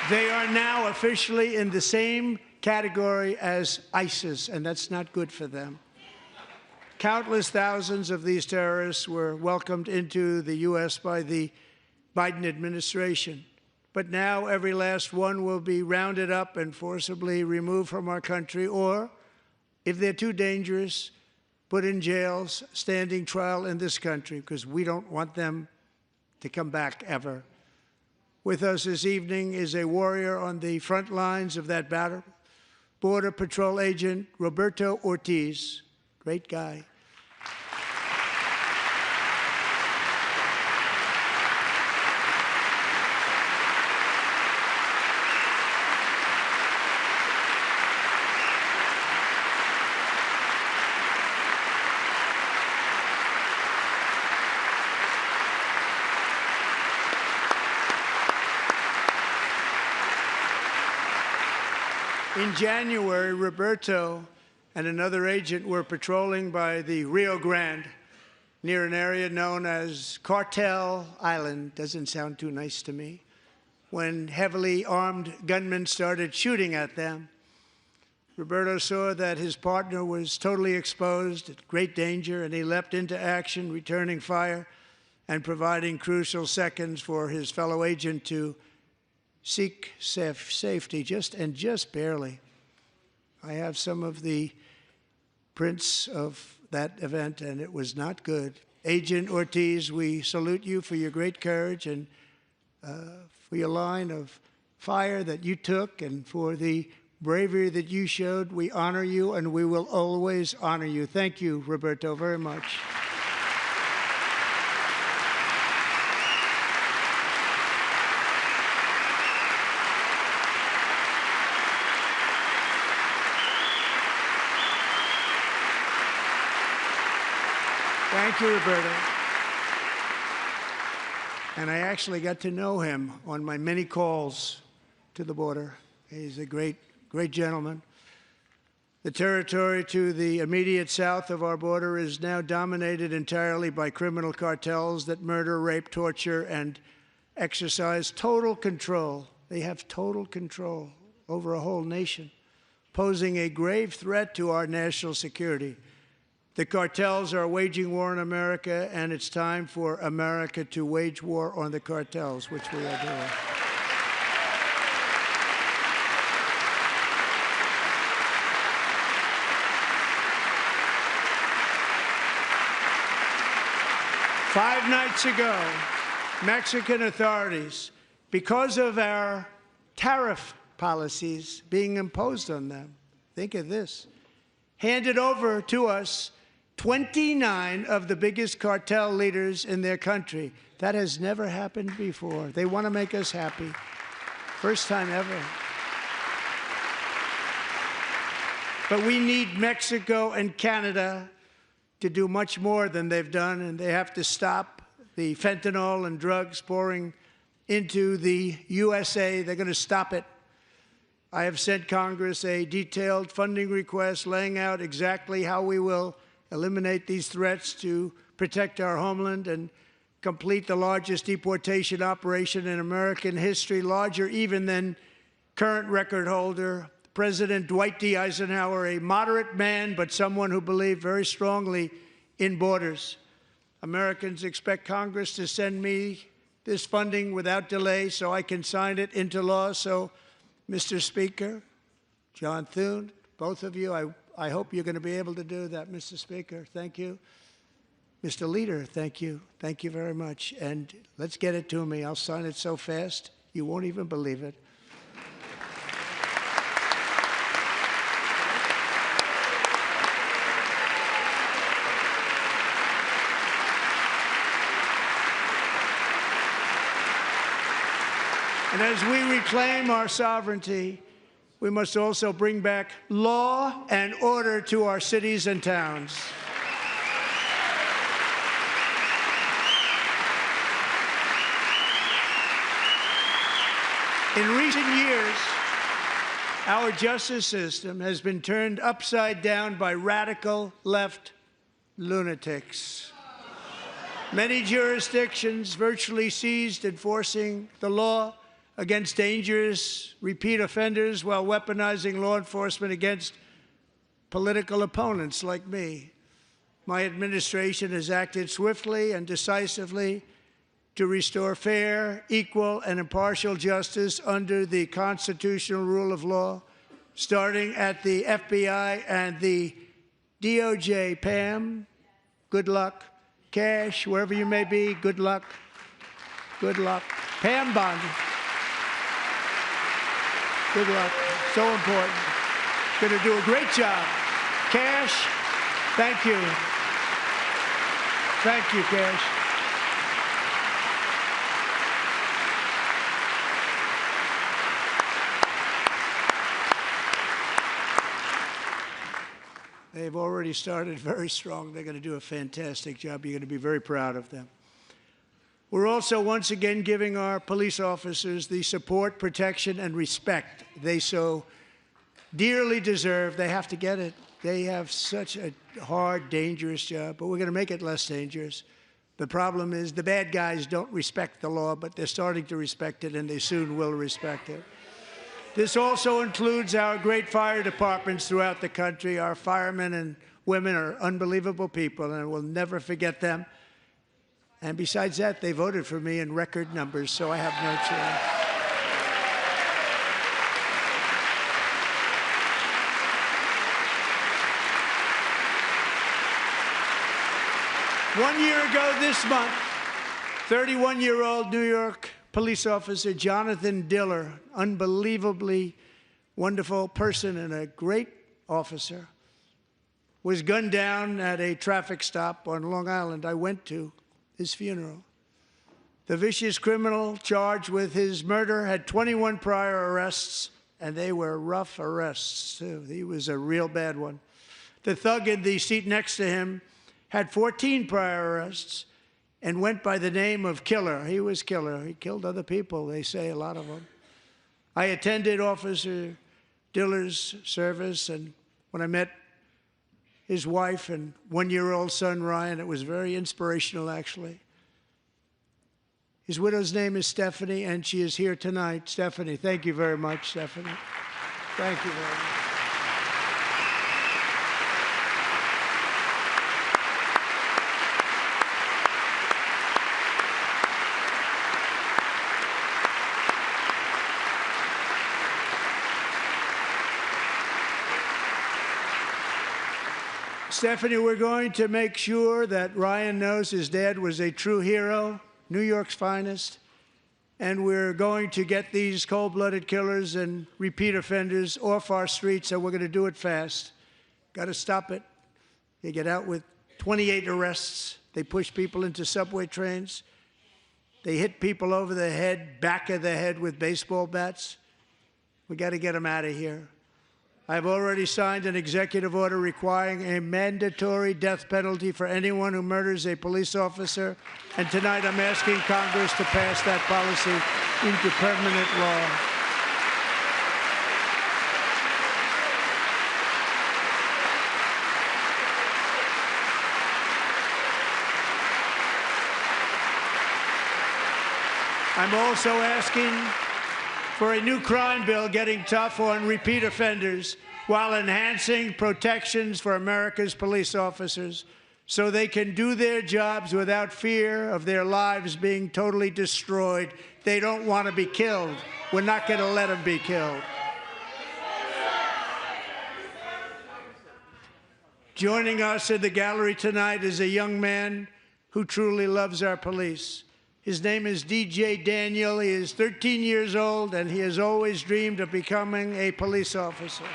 They are now officially in the same category as ISIS, and that's not good for them. Countless thousands of these terrorists were welcomed into the U.S. by the Biden administration. But now every last one will be rounded up and forcibly removed from our country, or, if they're too dangerous, put in jails, standing trial in this country, because we don't want them to come back ever. With us this evening is a warrior on the front lines of that battle, Border Patrol Agent Roberto Ortiz. Great guy. In January, Roberto and another agent were patrolling by the Rio Grande near an area known as Cartel Island. Doesn't sound too nice to me. When heavily armed gunmen started shooting at them. Roberto saw that his partner was totally exposed, at great danger, and he leapt into action, returning fire and providing crucial seconds for his fellow agent to seek safety, just barely. I have some of the prints of that event, and it was not good. Agent Ortiz, we salute you for your great courage and for your line of fire that you took and for the bravery that you showed. We honor you, and we will always honor you. Thank you, Roberto, very much. Thank you, Roberto. And I actually got to know him on my many calls to the border. He's a great gentleman. The territory to the immediate south of our border is now dominated entirely by criminal cartels that murder, rape, torture, and exercise total control. They have total control over a whole nation, posing a grave threat to our national security. The cartels are waging war in America, and it's time for America to wage war on the cartels, which we are doing. Five nights ago, Mexican authorities, because of our tariff policies being imposed on them, think of this, handed over to us 29 of the biggest cartel leaders in their country. That has never happened before. They want to make us happy. First time ever. But we need Mexico and Canada to do much more than they've done, and they have to stop the fentanyl and drugs pouring into the USA. They're going to stop it. I have sent Congress a detailed funding request laying out exactly how we will eliminate these threats to protect our homeland and complete the largest deportation operation in American history, larger even than current record holder, President Dwight D. Eisenhower, a moderate man, but someone who believed very strongly in borders. Americans expect Congress to send me this funding without delay so I can sign it into law. So, Mr. Speaker, John Thune, both of you, I hope you're going to be able to do that, Mr. Speaker. Thank you. Mr. Leader, thank you. Thank you very much. And let's get it to me. I'll sign it so fast, you won't even believe it. And as we reclaim our sovereignty, we must also bring back law and order to our cities and towns. In recent years, our justice system has been turned upside down by radical left lunatics. Many jurisdictions virtually ceased enforcing the law against dangerous repeat offenders while weaponizing law enforcement against political opponents like me. My administration has acted swiftly and decisively to restore fair, equal, and impartial justice under the constitutional rule of law, starting at the FBI and the DOJ. Pam, good luck. Cash, wherever you may be, good luck. Good luck. Pam Bond. Good luck. So important. Going to do a great job. Cash, thank you. Thank you, Cash. They've already started very strong. They're going to do a fantastic job. You're going to be very proud of them. We're also once again giving our police officers the support, protection, and respect they so dearly deserve. They have to get it. They have such a hard, dangerous job, but we're going to make it less dangerous. The problem is the bad guys don't respect the law, but they're starting to respect it, and they soon will respect it. This also includes our great fire departments throughout the country. Our firemen and women are unbelievable people, and we'll never forget them. And besides that, they voted for me in record numbers, so I have no choice. One year ago this month, 31-year-old New York police officer Jonathan Diller, unbelievably wonderful person and a great officer, was gunned down at a traffic stop on Long Island. I went to his funeral. The vicious criminal charged with his murder had 21 prior arrests, and they were rough arrests, too. He was a real bad one. The thug in the seat next to him had 14 prior arrests and went by the name of Killer. He was Killer. He killed other people, they say, a lot of them. I attended Officer Diller's service, and when I met his wife and one-year-old son, Ryan, it was very inspirational, actually. His widow's name is Stephanie, and she is here tonight. Stephanie, thank you very much, Stephanie. Thank you very much. Stephanie, we're going to make sure that Ryan knows his dad was a true hero, New York's finest, and we're going to get these cold-blooded killers and repeat offenders off our streets, and we're going to do it fast. Got to stop it. They get out with 28 arrests. They push people into subway trains. They hit people over the head, back of the head with baseball bats. We got to get them out of here. I've already signed an executive order requiring a mandatory death penalty for anyone who murders a police officer, and tonight I'm asking Congress to pass that policy into permanent law. I'm also asking for a new crime bill getting tough on repeat offenders while enhancing protections for America's police officers so they can do their jobs without fear of their lives being totally destroyed. They don't want to be killed. We're not going to let them be killed. Joining us in the gallery tonight is a young man who truly loves our police. His name is DJ Daniel. He is 13 years old, and he has always dreamed of becoming a police officer.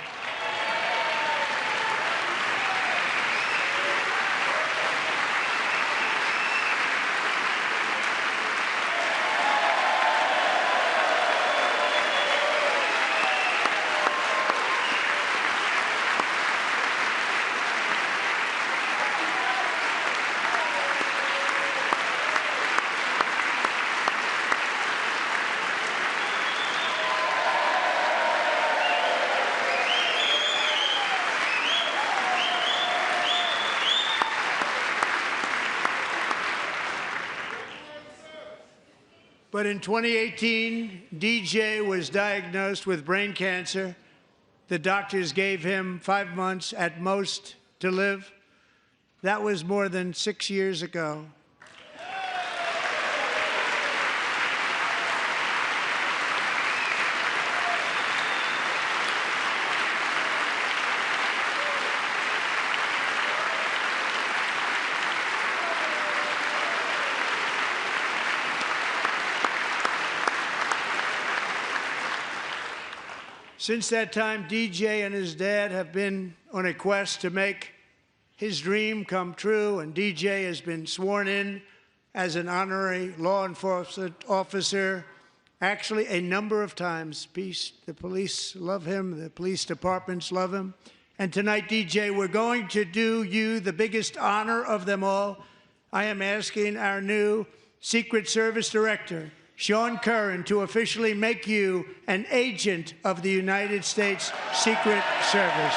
But in 2018, DJ was diagnosed with brain cancer. The doctors gave him 5 months at most to live. That was more than 6 years ago. Since that time, DJ and his dad have been on a quest to make his dream come true, and DJ has been sworn in as an honorary law enforcement officer, actually a number of times. The police love him, the police departments love him. And tonight, DJ, we're going to do you the biggest honor of them all. I am asking our new Secret Service Director, Sean Curran, to officially make you an agent of the United States Secret Service.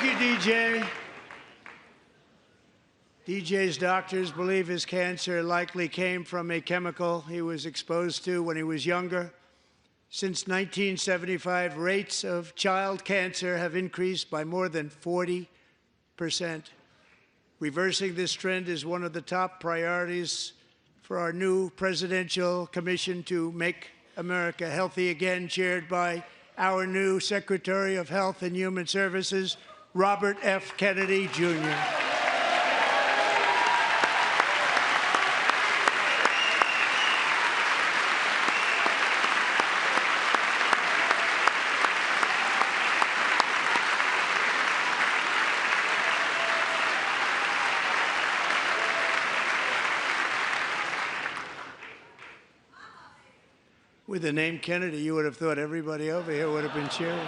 Thank you, DJ. DJ's doctors believe his cancer likely came from a chemical he was exposed to when he was younger. Since 1975, rates of child cancer have increased by more than 40%. Reversing this trend is one of the top priorities for our new presidential commission to make America healthy again, chaired by our new Secretary of Health and Human Services, Robert F. Kennedy, Jr. With the name Kennedy, you would have thought everybody over here would have been cheering.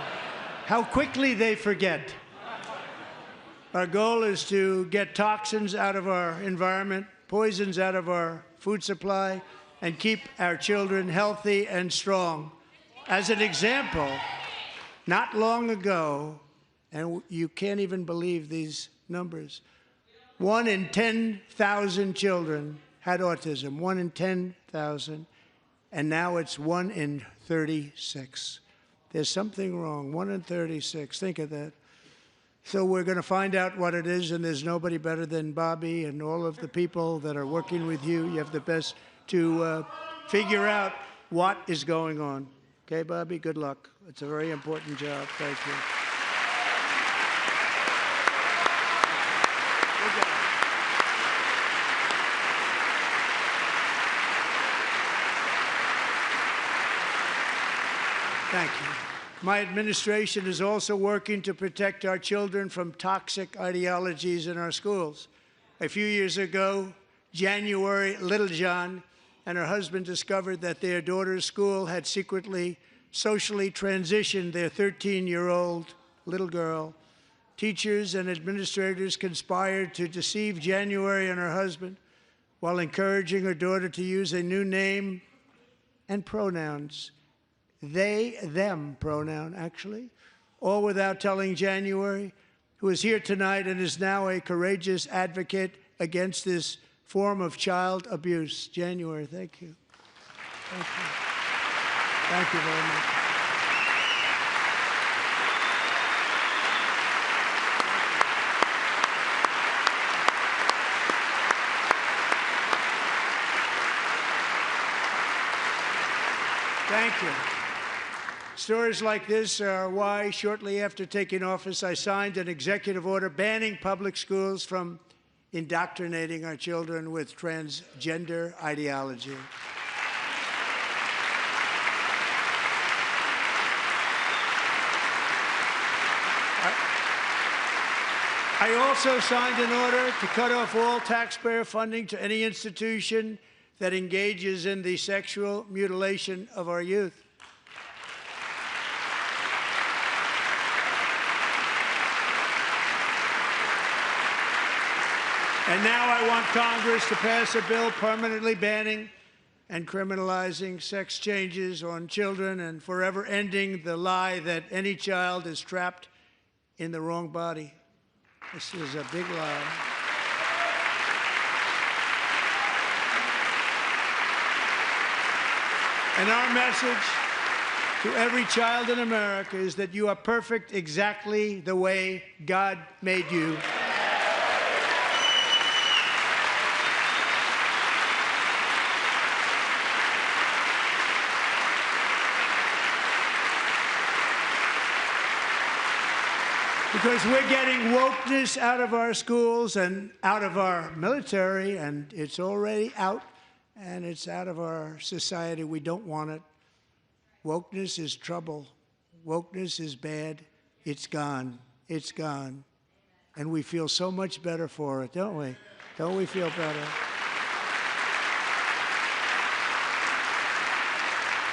How quickly they forget. Our goal is to get toxins out of our environment, poisons out of our food supply, and keep our children healthy and strong. As an example, not long ago, and you can't even believe these numbers, 1 in 10,000 children had autism, 1 in 10,000. And now it's 1 in 36. There's something wrong, 1 in 36, think of that. So we're going to find out what it is, and there's nobody better than Bobby and all of the people that are working with you. You have the best to figure out what is going on. Okay, Bobby, good luck. It's a very important job. Thank you. Thank you. My administration is also working to protect our children from toxic ideologies in our schools. A few years ago, January Littlejohn and her husband discovered that their daughter's school had secretly socially transitioned their 13-year-old little girl. Teachers and administrators conspired to deceive January and her husband while encouraging her daughter to use a new name and pronouns. They, them pronoun, actually, all without telling January, who is here tonight and is now a courageous advocate against this form of child abuse. January, thank you. Thank you. Thank you very much. Thank you. Stories like this are why, shortly after taking office, I signed an executive order banning public schools from indoctrinating our children with transgender ideology. I also signed an order to cut off all taxpayer funding to any institution that engages in the sexual mutilation of our youth. And now I want Congress to pass a bill permanently banning and criminalizing sex changes on children and forever ending the lie that any child is trapped in the wrong body. This is a big lie. And our message to every child in America is that you are perfect exactly the way God made you. Because we're getting wokeness out of our schools and out of our military, and it's already out, and it's out of our society. We don't want it. Wokeness is trouble. Wokeness is bad. It's gone. It's gone. And we feel so much better for it, don't we? Don't we feel better?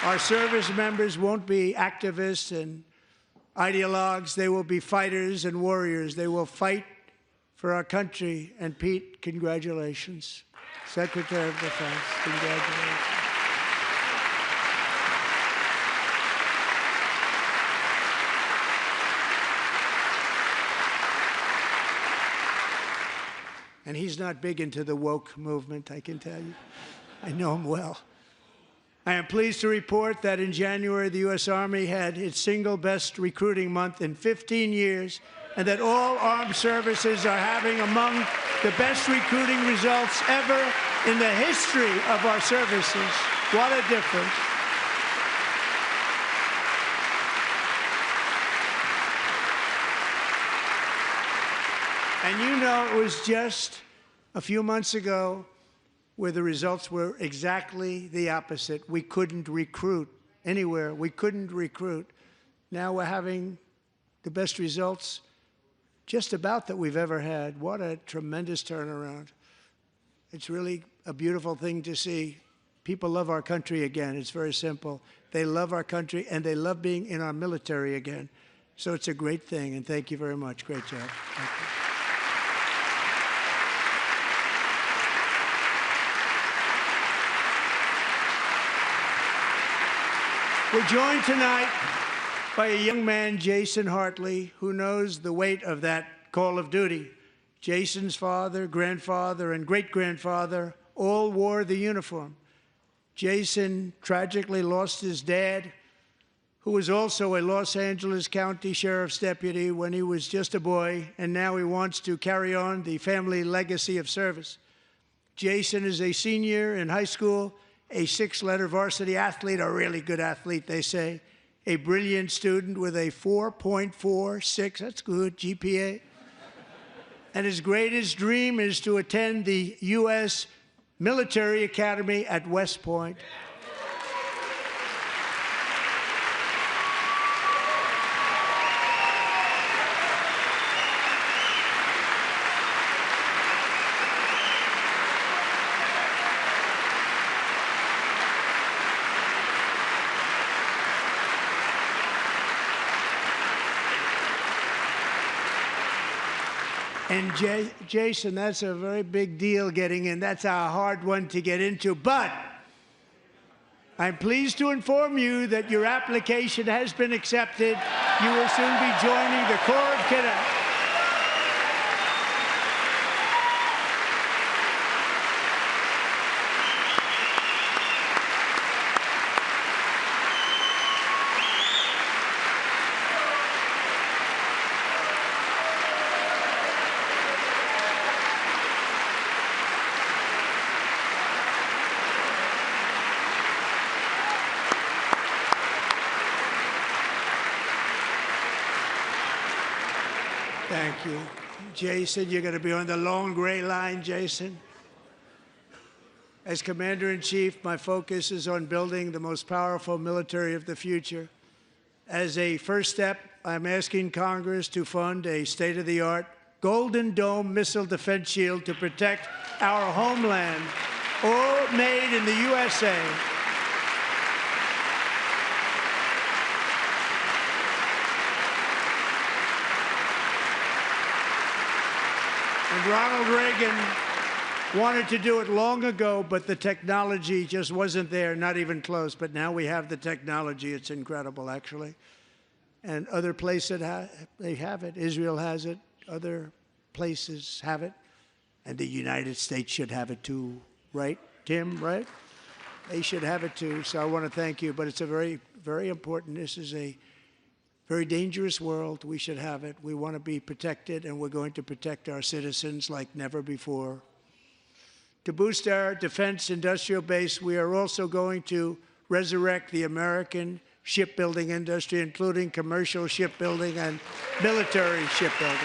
Our service members won't be activists and ideologues. They will be fighters and warriors. They will fight for our country. And Pete, congratulations. Secretary of Defense, congratulations. And he's not big into the woke movement, I can tell you. I know him well. I am pleased to report that in January, the U.S. Army had its single best recruiting month in 15 years, and that all armed services are having among the best recruiting results ever in the history of our services. What a difference. And you know, it was just a few months ago where the results were exactly the opposite. We couldn't recruit anywhere. We couldn't recruit. Now we're having the best results just about that we've ever had. What a tremendous turnaround. It's really a beautiful thing to see. People love our country again. It's very simple. They love our country, and they love being in our military again. So it's a great thing, and thank you very much. Great job. Thank you. We're joined tonight by a young man, Jason Hartley, who knows the weight of that call of duty. Jason's father, grandfather, and great-grandfather all wore the uniform. Jason tragically lost his dad, who was also a Los Angeles County Sheriff's deputy when he was just a boy, and now he wants to carry on the family legacy of service. Jason is a senior in high school, a 6-letter varsity athlete, a really good athlete, they say, a brilliant student with a 4.46, that's good, GPA. And his greatest dream is to attend the U.S. Military Academy at West Point. And Jason, that's a very big deal getting in. That's a hard one to get into. But I'm pleased to inform you that your application has been accepted. You will soon be joining the Corps of Cadets. Thank you. Jason, you're going to be on the long gray line, Jason. As Commander-in-Chief, my focus is on building the most powerful military of the future. As a first step, I'm asking Congress to fund a state-of-the-art Golden Dome missile defense shield to protect our homeland, all made in the USA. And Ronald Reagan wanted to do it long ago, but the technology just wasn't there, not even close. But now we have the technology. It's incredible, actually. And other places, they have it. Israel has it. Other places have it. And the United States should have it too, right, Tim, right? They should have it too. So I want to thank you. But it's a very, very important. This is a very dangerous world. We should have it. We want to be protected, and we're going to protect our citizens like never before. To boost our defense industrial base, we are also going to resurrect the American shipbuilding industry, including commercial shipbuilding and military shipbuilding.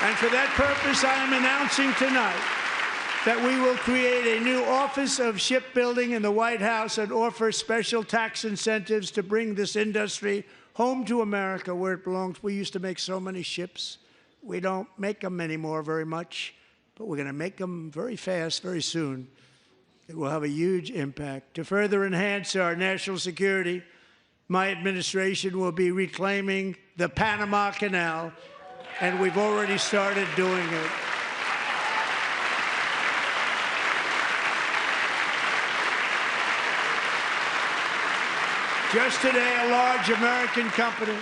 And for that purpose, I am announcing tonight that we will create a new Office of Shipbuilding in the White House and offer special tax incentives to bring this industry home to America where it belongs. We used to make so many ships. We don't make them anymore very much, but we're going to make them very fast, very soon. It will have a huge impact. To further enhance our national security, my administration will be reclaiming the Panama Canal, and we've already started doing it. Just today, a large American company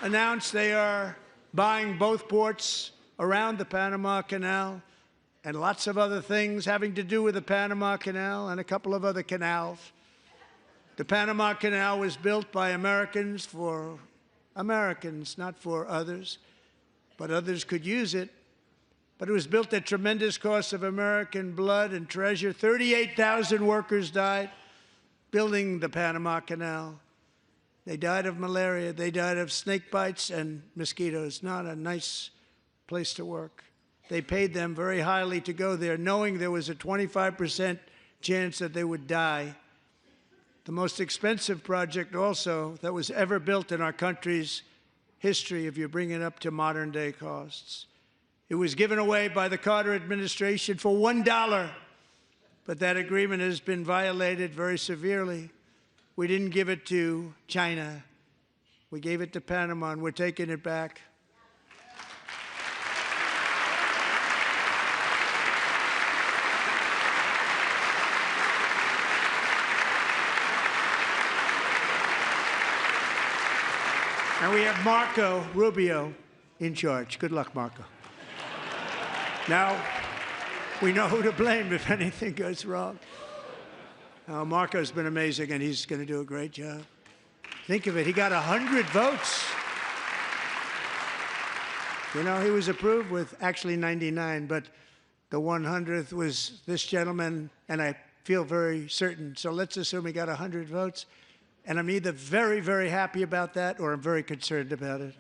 announced they are buying both ports around the Panama Canal and lots of other things having to do with the Panama Canal and a couple of other canals. The Panama Canal was built by Americans for Americans, not for others, but others could use it. But it was built at tremendous cost of American blood and treasure. 38,000 workers died building the Panama Canal. They died of malaria. They died of snake bites and mosquitoes. Not a nice place to work. They paid them very highly to go there, knowing there was a 25% chance that they would die. The most expensive project also that was ever built in our country's history, if you bring it up to modern day costs. It was given away by the Carter administration for $1, but that agreement has been violated very severely. We didn't give it to China. We gave it to Panama, and we're taking it back. And we have Marco Rubio in charge. Good luck, Marco. Now, we know who to blame if anything goes wrong. Marco's been amazing, and he's going to do a great job. Think of it. He got 100 votes. You know, he was approved with actually 99, but the 100th was this gentleman, and I feel very certain. So let's assume he got 100 votes. And I'm either very, very happy about that or I'm very concerned about it.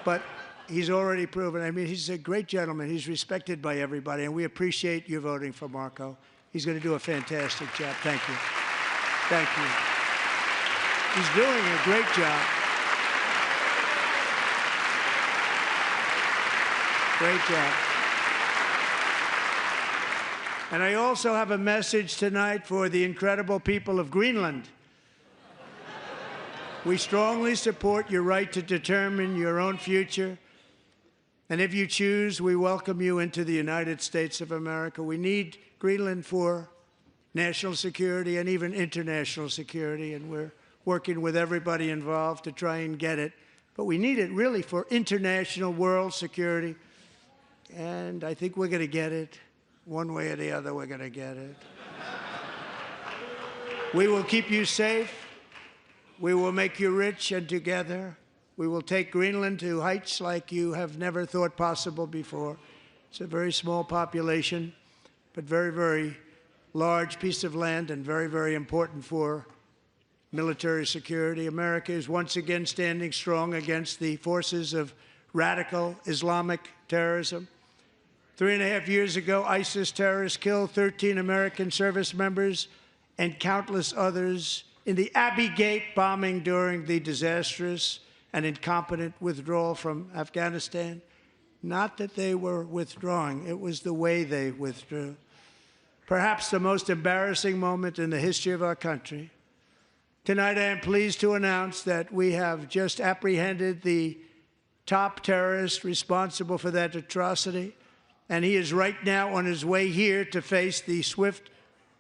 But he's already proven. I mean, he's a great gentleman. He's respected by everybody, and we appreciate you voting for Marco. He's going to do a fantastic job. Thank you. Thank you. He's doing a great job. Great job. And I also have a message tonight for the incredible people of Greenland. We strongly support your right to determine your own future. And if you choose, we welcome you into the United States of America. We need Greenland for national security and even international security, and we're working with everybody involved to try and get it. But we need it really for international world security. And I think we're going to get it. One way or the other, we're going to get it. We will keep you safe. We will make you rich, and together we will take Greenland to heights like you have never thought possible before. It's a very small population, but very, very large piece of land and very, very important for military security. America is once again standing strong against the forces of radical Islamic terrorism. 3.5 years ago, ISIS terrorists killed 13 American service members and countless others in the Abbey Gate bombing during the disastrous and incompetent withdrawal from Afghanistan. Not that they were withdrawing, it was the way they withdrew. Perhaps the most embarrassing moment in the history of our country. Tonight, I am pleased to announce that we have just apprehended the top terrorist responsible for that atrocity, and he is right now on his way here to face the swift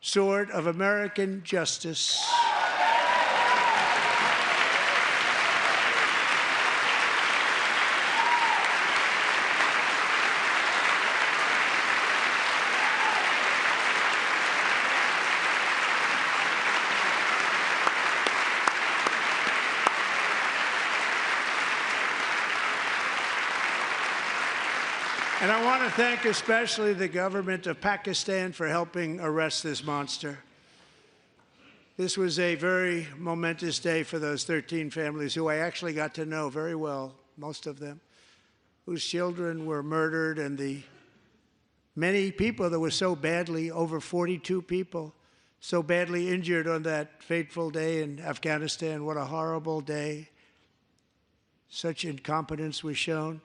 sword of American justice. And I want to thank especially the government of Pakistan for helping arrest this monster. This was a very momentous day for those 13 families who I actually got to know very well, most of them, whose children were murdered, and the many people that were so badly, over 42 people, so badly injured on that fateful day in Afghanistan. What a horrible day. Such incompetence was shown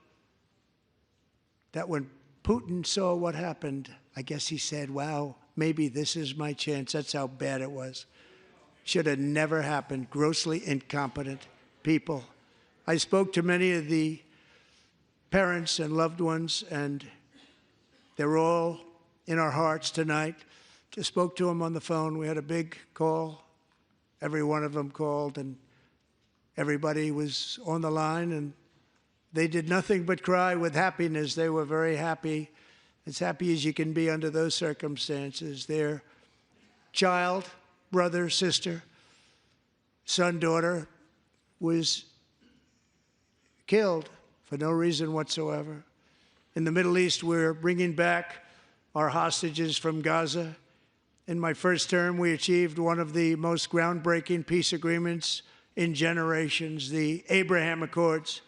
that when Putin saw what happened, I guess he said, wow, maybe this is my chance. That's how bad it was. Should have never happened. Grossly incompetent people. I spoke to many of the parents and loved ones, and they're all in our hearts tonight. Just spoke to them on the phone. We had a big call every one of them called, and everybody was on the line, and they did nothing but cry with happiness. They were very happy, as happy as you can be under those circumstances. Their child, brother, sister, son, daughter was killed for no reason whatsoever. In the Middle East, we're bringing back our hostages from Gaza. In my first term, we achieved one of the most groundbreaking peace agreements in generations, the Abraham Accords.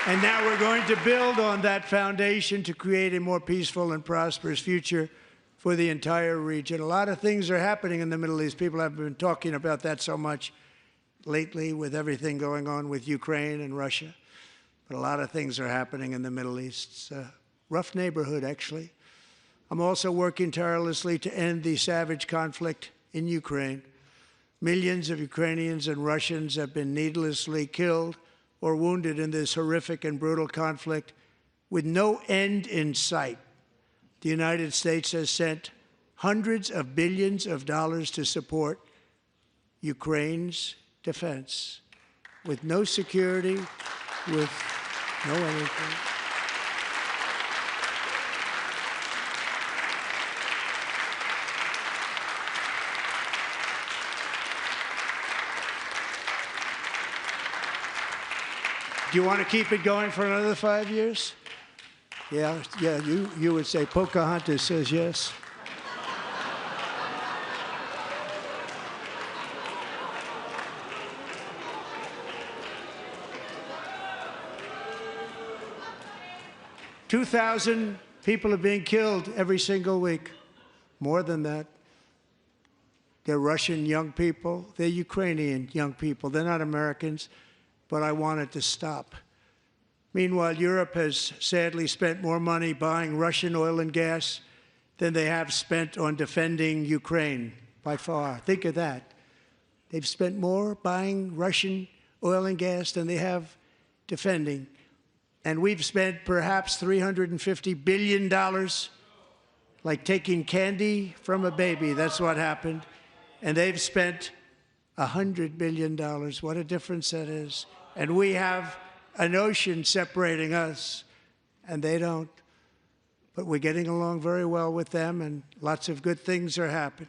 And now we're going to build on that foundation to create a more peaceful and prosperous future for the entire region. A lot of things are happening in the Middle East. People have been talking about that so much lately with everything going on with Ukraine and Russia. But a lot of things are happening in the Middle East. It's a rough neighborhood, actually. I'm also working tirelessly to end the savage conflict in Ukraine. Millions of Ukrainians and Russians have been needlessly killed or wounded in this horrific and brutal conflict with no end in sight. The United States has sent hundreds of billions of dollars to support Ukraine's defense with no security, with no anything. Do you want to keep it going for another 5 years? Yeah, you would say Pocahontas says yes. $2,000 people are being killed every single week. More than that. They're Russian young people. They're Ukrainian young people. They're not Americans. But I want it to stop. Meanwhile, Europe has sadly spent more money buying Russian oil and gas than they have spent on defending Ukraine, by far. Think of that. They've spent more buying Russian oil and gas than they have defending. And we've spent perhaps $350 billion, like taking candy from a baby. That's what happened. And they've spent $100 billion. What a difference that is. And we have an ocean separating us, and they don't. But we're getting along very well with them, and lots of good things are happening.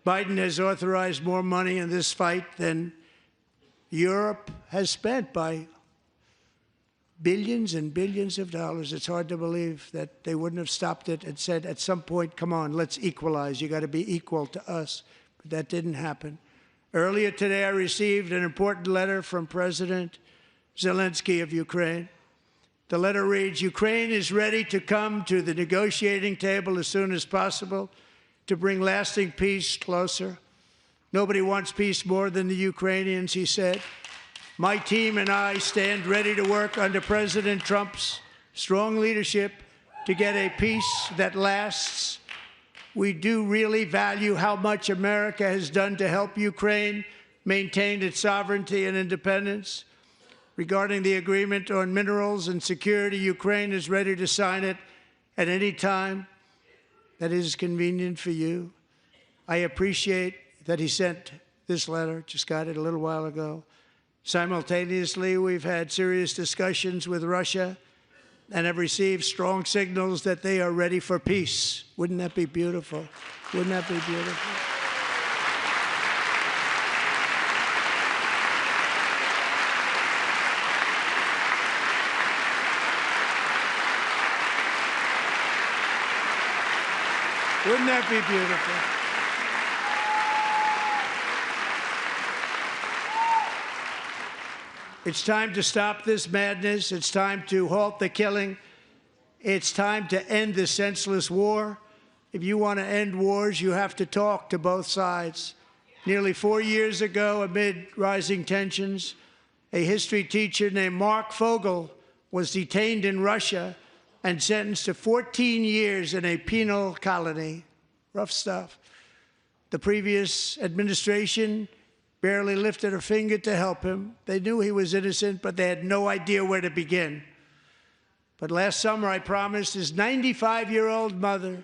Biden has authorized more money in this fight than Europe has spent by billions and billions of dollars. It's hard to believe that they wouldn't have stopped it and said, at some point, come on, let's equalize. You got to be equal to us. But that didn't happen. Earlier today, I received an important letter from President Zelensky of Ukraine. The letter reads, Ukraine is ready to come to the negotiating table as soon as possible to bring lasting peace closer. Nobody wants peace more than the Ukrainians, he said. My team and I stand ready to work under President Trump's strong leadership to get a peace that lasts. We do really value how much America has done to help Ukraine maintain its sovereignty and independence. Regarding the agreement on minerals and security, Ukraine is ready to sign it at any time that is convenient for you. I appreciate that he sent this letter, just got it a little while ago. Simultaneously, we've had serious discussions with Russia and have received strong signals that they are ready for peace. Wouldn't that be beautiful? Wouldn't that be beautiful? Wouldn't that be beautiful? It's time to stop this madness. It's time to halt the killing. It's time to end this senseless war. If you want to end wars, you have to talk to both sides. Nearly 4 years ago, amid rising tensions, a history teacher named Mark Fogel was detained in Russia and sentenced to 14 years in a penal colony. Rough stuff. The previous administration barely lifted a finger to help him. They knew he was innocent, but they had no idea where to begin. But last summer, I promised his 95-year-old mother,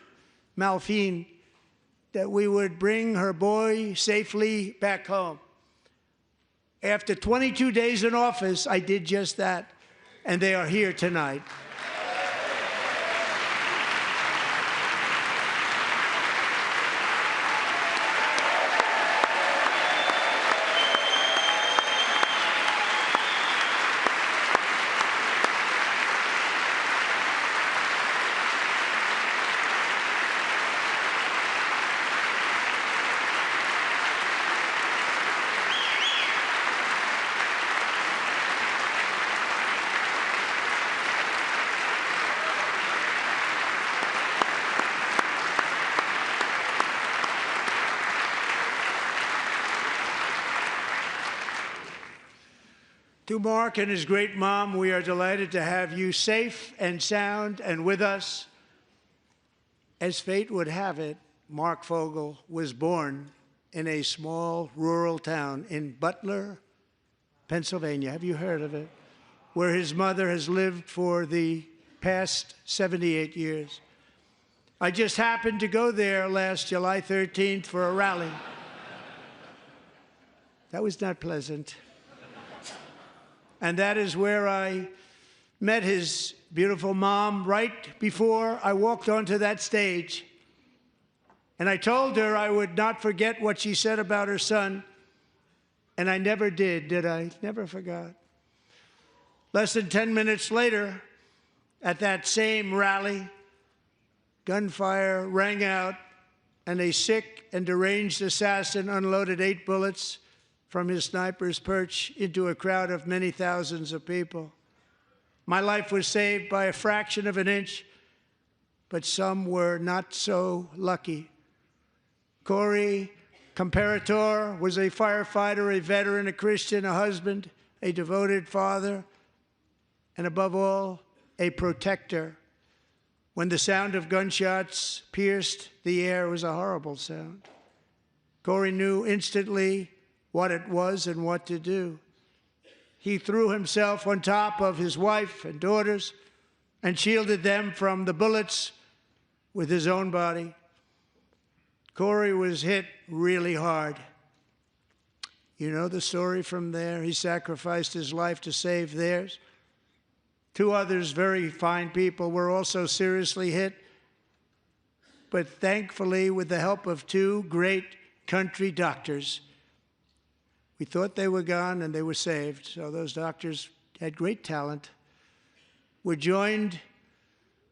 Malphine, that we would bring her boy safely back home. After 22 days in office, I did just that, and they are here tonight. To Mark and his great mom, we are delighted to have you safe and sound and with us. As fate would have it, Mark Fogel was born in a small rural town in Butler, Pennsylvania. Have you heard of it? Where his mother has lived for the past 78 years. I just happened to go there last July 13th for a rally. That was not pleasant. And that is where I met his beautiful mom right before I walked onto that stage. And I told her I would not forget what she said about her son. And I never did I? Never forgot. Less than 10 minutes later, at that same rally, gunfire rang out, and a sick and deranged assassin unloaded 8 bullets from his sniper's perch into a crowd of many thousands of people. My life was saved by a fraction of an inch, but some were not so lucky. Corey Comparator was a firefighter, a veteran, a Christian, a husband, a devoted father, and above all, a protector. When the sound of gunshots pierced the air, it was a horrible sound. Corey knew instantly what it was and what to do. He threw himself on top of his wife and daughters and shielded them from the bullets with his own body. Corey was hit really hard. You know the story from there. He sacrificed his life to save theirs. 2 others, very fine people, were also seriously hit. But thankfully, with the help of 2 great country doctors, we thought they were gone, and they were saved. So those doctors had great talent. We're joined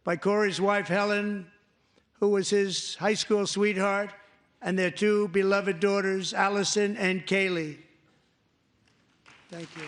by Corey's wife, Helen, who was his high school sweetheart, and their 2 beloved daughters, Allison and Kaylee. Thank you.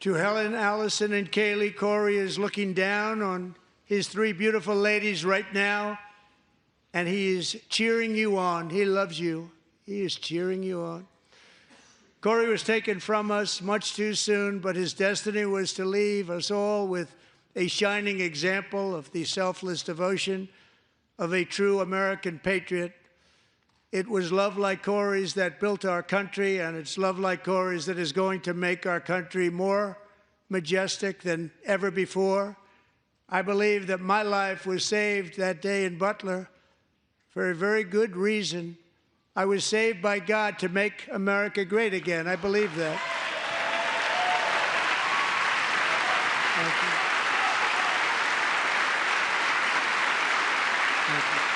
To Helen, Allison, and Kaylee, Corey is looking down on his 3 beautiful ladies right now, and he is cheering you on. He loves you. He is cheering you on. Corey was taken from us much too soon, but his destiny was to leave us all with a shining example of the selfless devotion of a true American patriot. It was love like Corey's that built our country, and it's love like Corey's that is going to make our country more majestic than ever before. I believe that my life was saved that day in Butler for a very good reason. I was saved by God to make America great again. I believe that. Thank you. Thank you.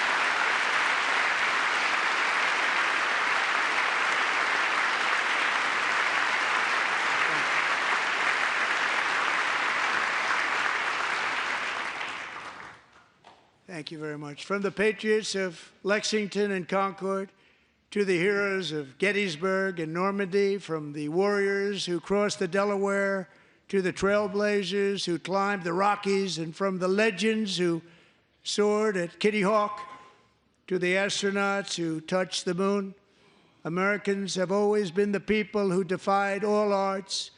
Thank Thank you very much. From the patriots of Lexington and Concord to the heroes of Gettysburg and Normandy, from the warriors who crossed the Delaware to the trailblazers who climbed the Rockies, and from the legends who soared at Kitty Hawk to the astronauts who touched the moon, Americans have always been the people who defied all odds,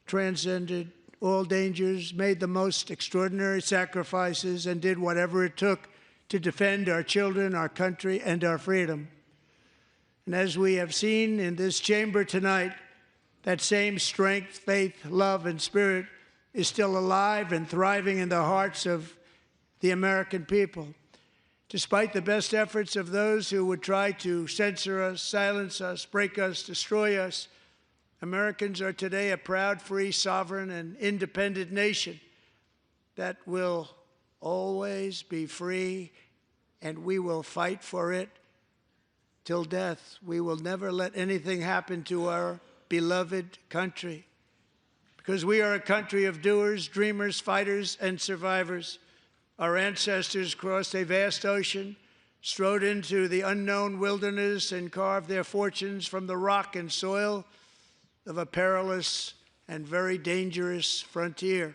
transcended all dangers, made the most extraordinary sacrifices, and did whatever it took to defend our children, our country, and our freedom. And as we have seen in this chamber tonight, that same strength, faith, love, and spirit is still alive and thriving in the hearts of the American people. Despite the best efforts of those who would try to censor us, silence us, break us, destroy us, Americans are today a proud, free, sovereign, and independent nation that will always be free, and we will fight for it till death. We will never let anything happen to our beloved country, because we are a country of doers, dreamers, fighters, and survivors. Our ancestors crossed a vast ocean, strode into the unknown wilderness, and carved their fortunes from the rock and soil of a perilous and very dangerous frontier.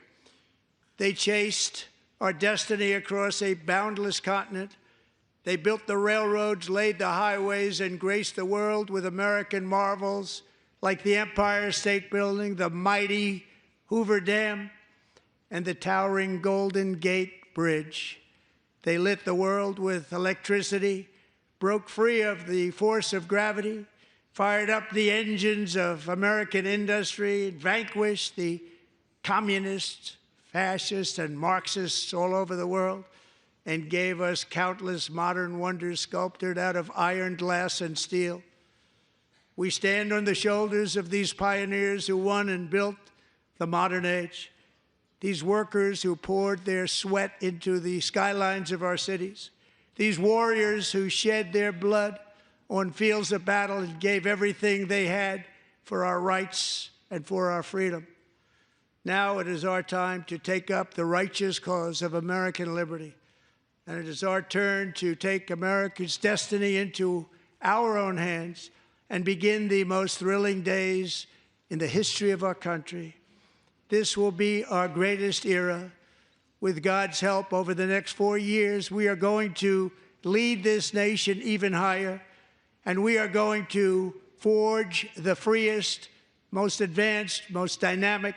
They chased our destiny across a boundless continent. They built the railroads, laid the highways, and graced the world with American marvels like the Empire State Building, the mighty Hoover Dam, and the towering Golden Gate Bridge. They lit the world with electricity, broke free of the force of gravity, fired up the engines of American industry, vanquished the communists, fascists, and Marxists all over the world, and gave us countless modern wonders sculptured out of iron, glass, and steel. We stand on the shoulders of these pioneers who won and built the modern age, these workers who poured their sweat into the skylines of our cities, these warriors who shed their blood on fields of battle and gave everything they had for our rights and for our freedom. Now it is our time to take up the righteous cause of American liberty. And it is our turn to take America's destiny into our own hands and begin the most thrilling days in the history of our country. This will be our greatest era. With God's help, over the next 4 years, we are going to lead this nation even higher, and we are going to forge the freest, most advanced, most dynamic,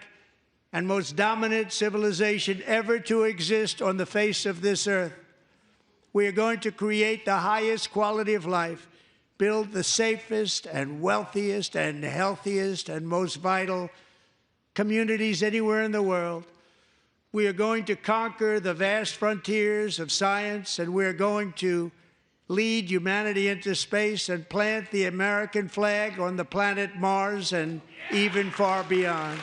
and most dominant civilization ever to exist on the face of this earth. We are going to create the highest quality of life, build the safest and wealthiest and healthiest and most vital communities anywhere in the world. We are going to conquer the vast frontiers of science, and we are going to lead humanity into space and plant the American flag on the planet Mars and even far beyond.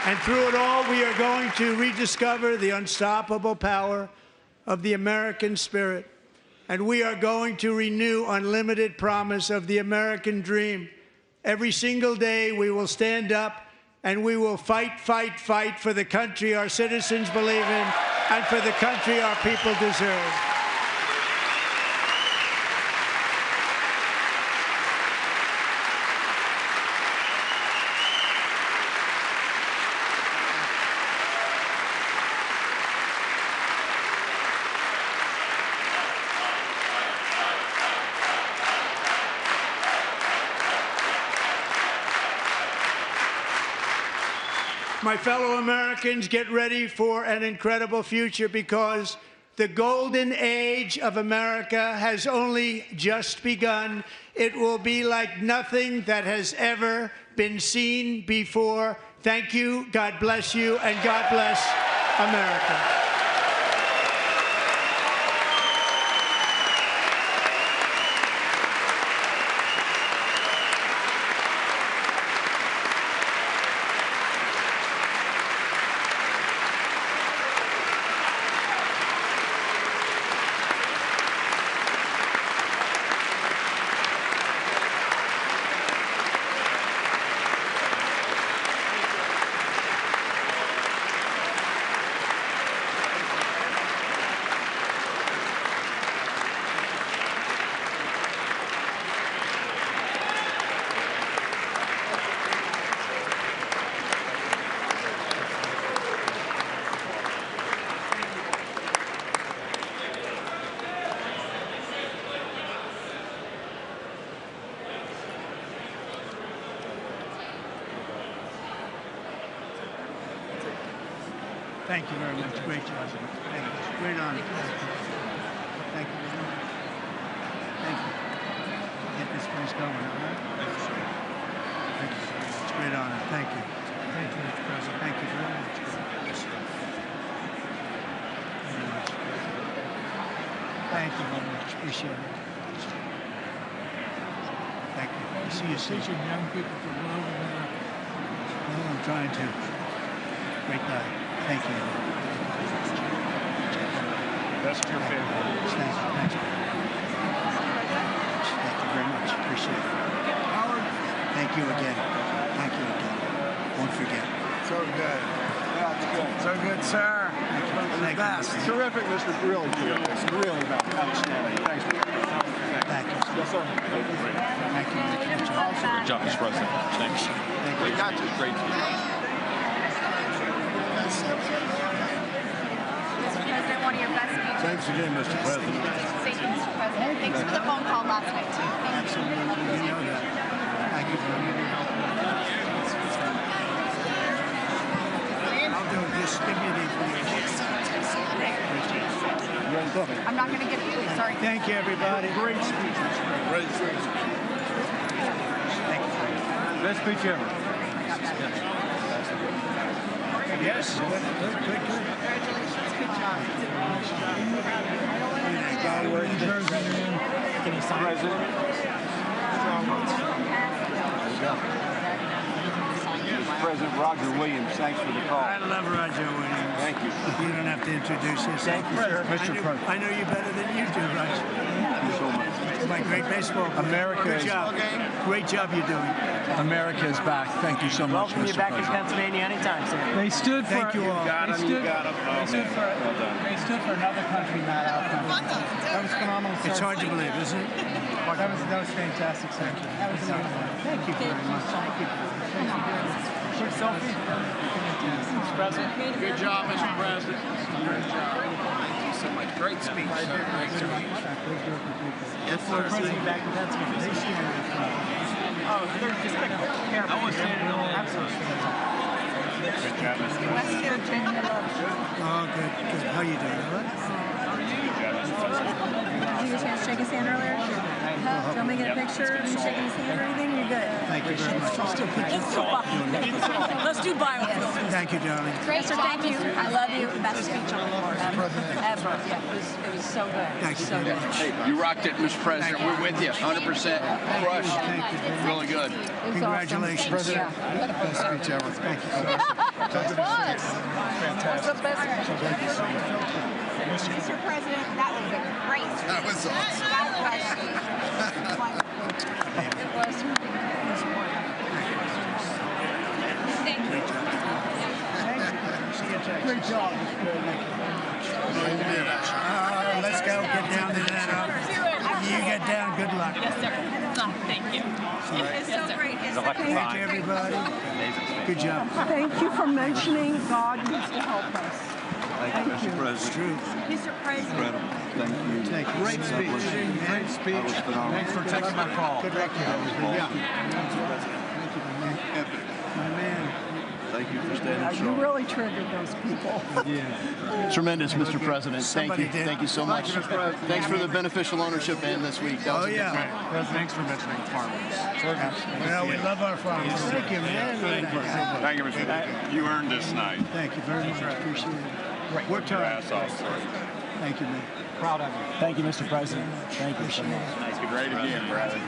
And through it all, we are going to rediscover the unstoppable power of the American spirit. And we are going to renew unlimited promise of the American dream. Every single day, we will stand up and we will fight, fight, fight for the country our citizens believe in and for the country our people deserve. My fellow Americans, get ready for an incredible future, because the golden age of America has only just begun. It will be like nothing that has ever been seen before. Thank you, God bless you, and God bless America. Thank you very much. Great job. Thank you. Great honor. Thank you very much. Thank you. Get this place going, all right? Thank you, sir. Thank you very much. Great honor. Thank you. Thank you, Mr. President. Thank you very much. Yes, sir. Very much. Thank you very much. Appreciate it. Thank you. I see you soon. Teaching young people to love and well, I'm trying to. Great guy. Thank you. That's your favorite. Thank you. Thank you. Thank you very much. Appreciate it. Howard. Thank you again. Thank you again. Won't forget. So good. Yeah, it's good. So good, sir. Thank you. The best. Terrific, Mr. Really terrific. It's really outstanding. Thanks, Mr. Thank you. Yes, sir. Thank you. Good job. Good job, Mr. President. Thanks. Thank you. Great job. Great. President, one of your best speeches. Thanks again, Mr. President. Thank you, Mr. President. Thanks for the phone call last night, too. Thank you. Absolutely. You know that. Thank you very much. I'll do it. Just give me the information. I'm not going to give it to you. Sorry. Thank you, everybody. Great speech. Great speech. Thank you. Best speech ever. Yes. Good. Congratulations. Good job. God work. Can you sign President? President Roger Williams, thanks for the call. I love Roger Williams. Thank you. You don't have to introduce yourself. Thank you, sir. Mr. President. I know you better than you do, Roger. Thank you so much. My great baseball player. America Good is- job. Great job you're doing. America is back. Thank you so much, Welcome you Mr. back in President. Pennsylvania anytime, sir. They stood for. Thank you all. They stood for another country, not our country. That was phenomenal. It's sir. hard to believe, isn't it? That was fantastic, sir. That was amazing. Thank you very much. Thank you. Thank you very much. Quick selfie. Mr. President. Good job, Mr. President. Great job. Thank you so much. Great speech, sir. Great speech. Yes, sir. President back in Pennsylvania. Oh, they're just like, here, I was saying, absolutely. Good job, Mr. West Virginia loves you. Oh, good. How you doing? All right? Did you get a chance to shake his hand earlier? Do you want me to get a picture of you shaking his hand or anything? You're good. Thank you very much. Let's do viral. Thank you, darling. Great, sir. Thank you. I love you. Best speech on the floor ever. Yeah, it was so good. Thank you. So good. Hey, you rocked it, Mr. President. We're with you, 100%. Crushed. Thank you. Really good. Congratulations. President. Best speech ever. Thank you. Mr. President, that was a great speech. That was awesome. God bless you. It was. Thank you. Great job. Let's go. Get down to that. You get down. Good luck. Yes, sir. Thank you. It's so great. Thank you, everybody. Good job. Thank you for mentioning God needs to help us. Thank you, Mr. President. It's true. Mr. President. Thank you. Thank you. Great speech. Great speech. Thanks for taking my call. Good record. Yeah. Epic. My man. Thank you for standing You strong. really triggered those people. Tremendous, Mr. President. Thank Somebody you. did. Thank you so much. Thanks for the beneficial ownership in this week. That was Oh, a good yeah. one. Thanks for mentioning farmers. Well, we love our farmers. Thank you, man. Thank you, Mr. President. You earned this night. Thank you very much. Appreciate it. Worked hard. Ass off, sir. Thank you, man. Proud of you. Thank you, Mr. President. Thank you so Appreciate much. it. Nice. Great again, brother.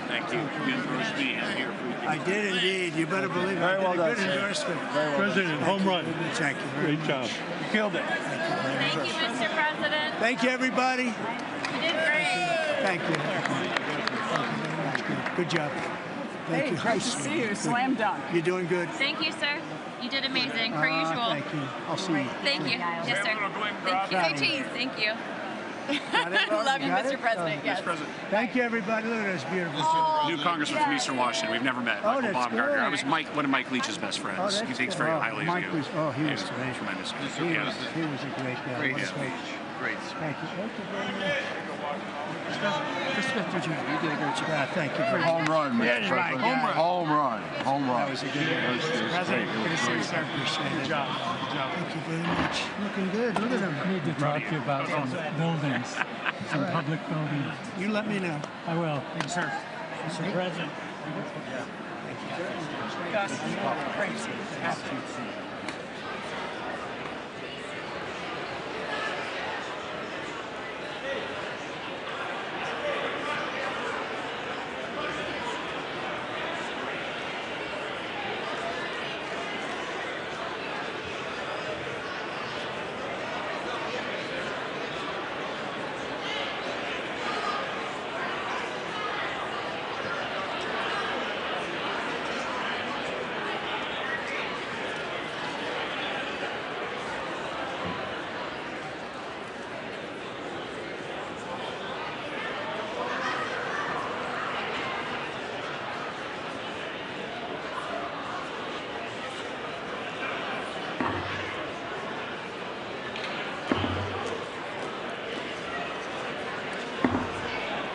Thank you. Good endorsement here for I did indeed. You better believe it. Very well I done, did a good sir. endorsement. President, home run. Thank you very much. job. You killed it. Thank you, Mr. President. Thank you, everybody. You did great. Thank you. Good job. Thank you. Great to see you. Slam dunk. You're doing good. Thank you, sir. You did amazing, per usual. Thank you. I'll see you. Thank you. Yes, sir. Thank you. Hey, cheese. Thank you. Love you, Got Mr. it? President. Yes. Thank you, everybody. Look at this beautiful New congressman from Eastern Washington. We've never met. Oh, Michael that's Baumgartner. great. I was one of Mike Leach's best friends. Oh, He that's thinks good. very highly Mike of you. was tremendous. Tremendous. He was a great guy. Great What a speech. Great speech. Thank you. Thank you very much. Mr. Chairman. You did a great job. Yeah, thank you. Home run, Mr. Yeah, President. home run. Home run. Home run. That was a good one. Mr. President, good to see you, sir. Appreciate it. Good job. Good job. Thank you very much. Looking good. Look at them. I need to talk to you about some buildings, some public buildings. You let me know. I will. Thank you, sir. Mr. President. Gus, crazy.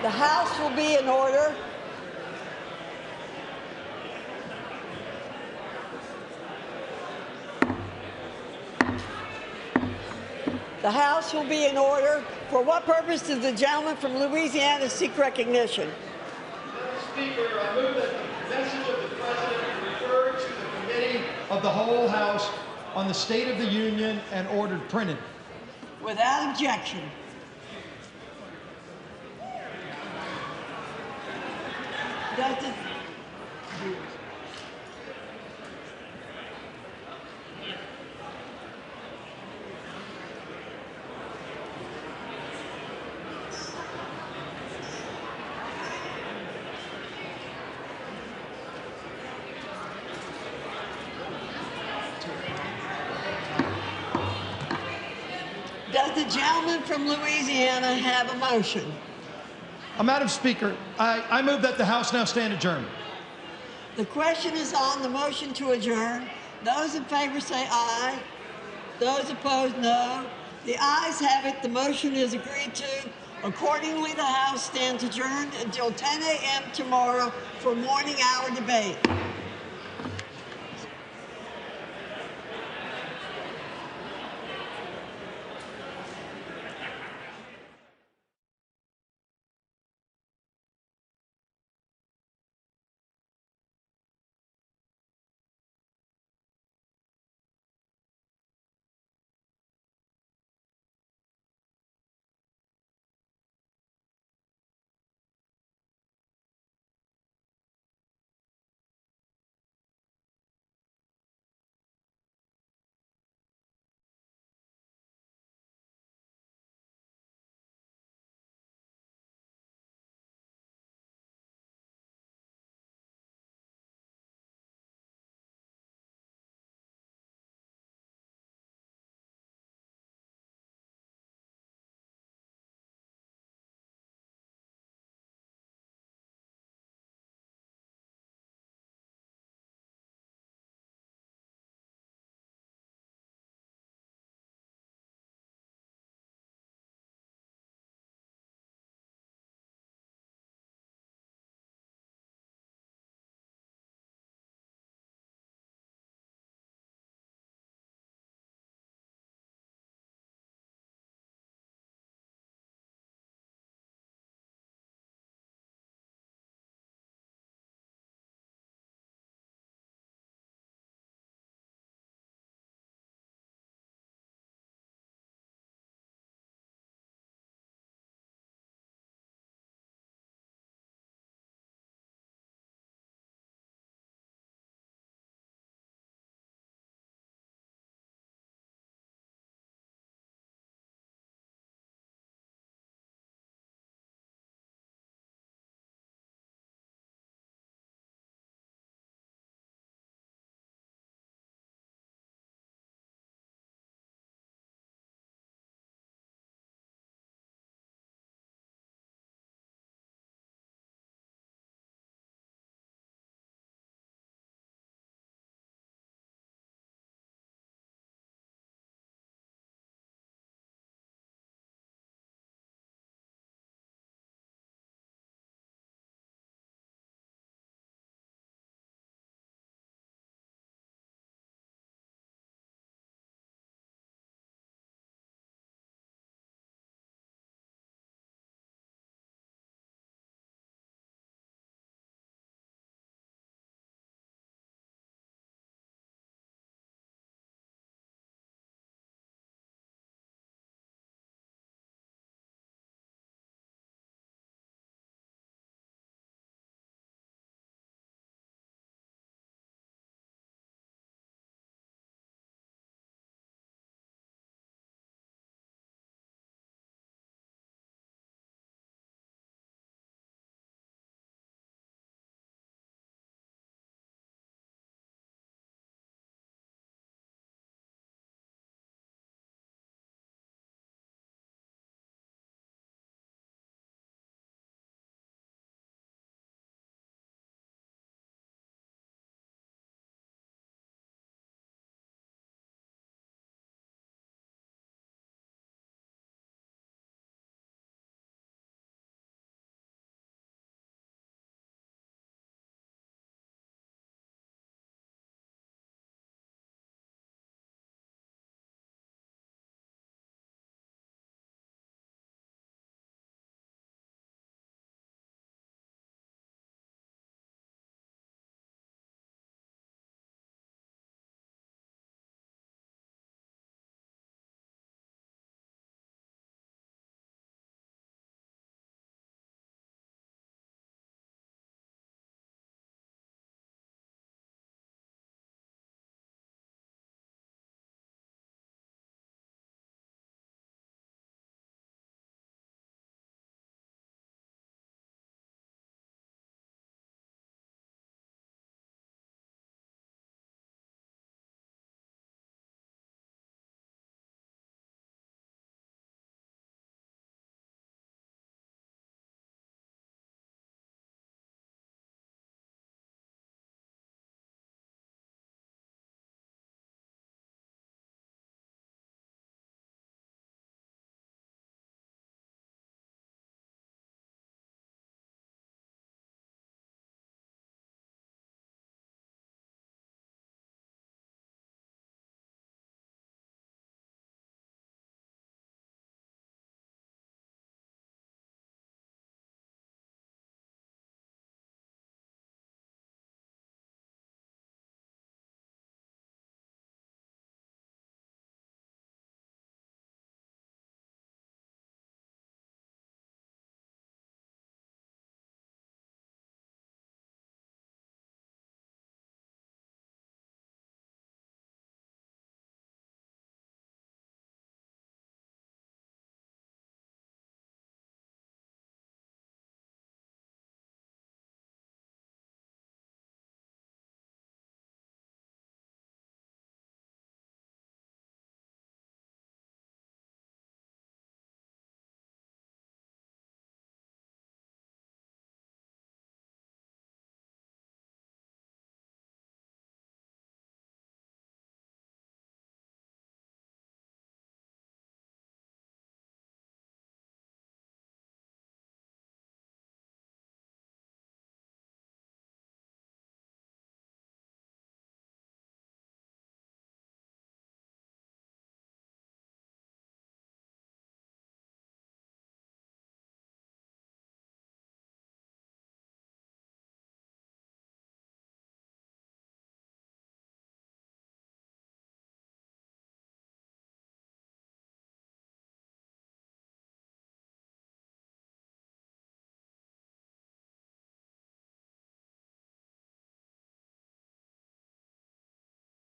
The House will be in order. The House will be in order. For what purpose does the gentleman from Louisiana seek recognition? Speaker, I move that the message of the President be referred to the Committee of the whole House on the State of the Union and ordered printed. Without objection. Does the, does the gentleman from Louisiana have a motion? Madam Speaker, I move that the House now stand adjourned. The question is on the motion to adjourn. Those in favor say aye. Those opposed, no. The ayes have it. The motion is agreed to. Accordingly, the House stands adjourned until 10 a.m. tomorrow for morning hour debate.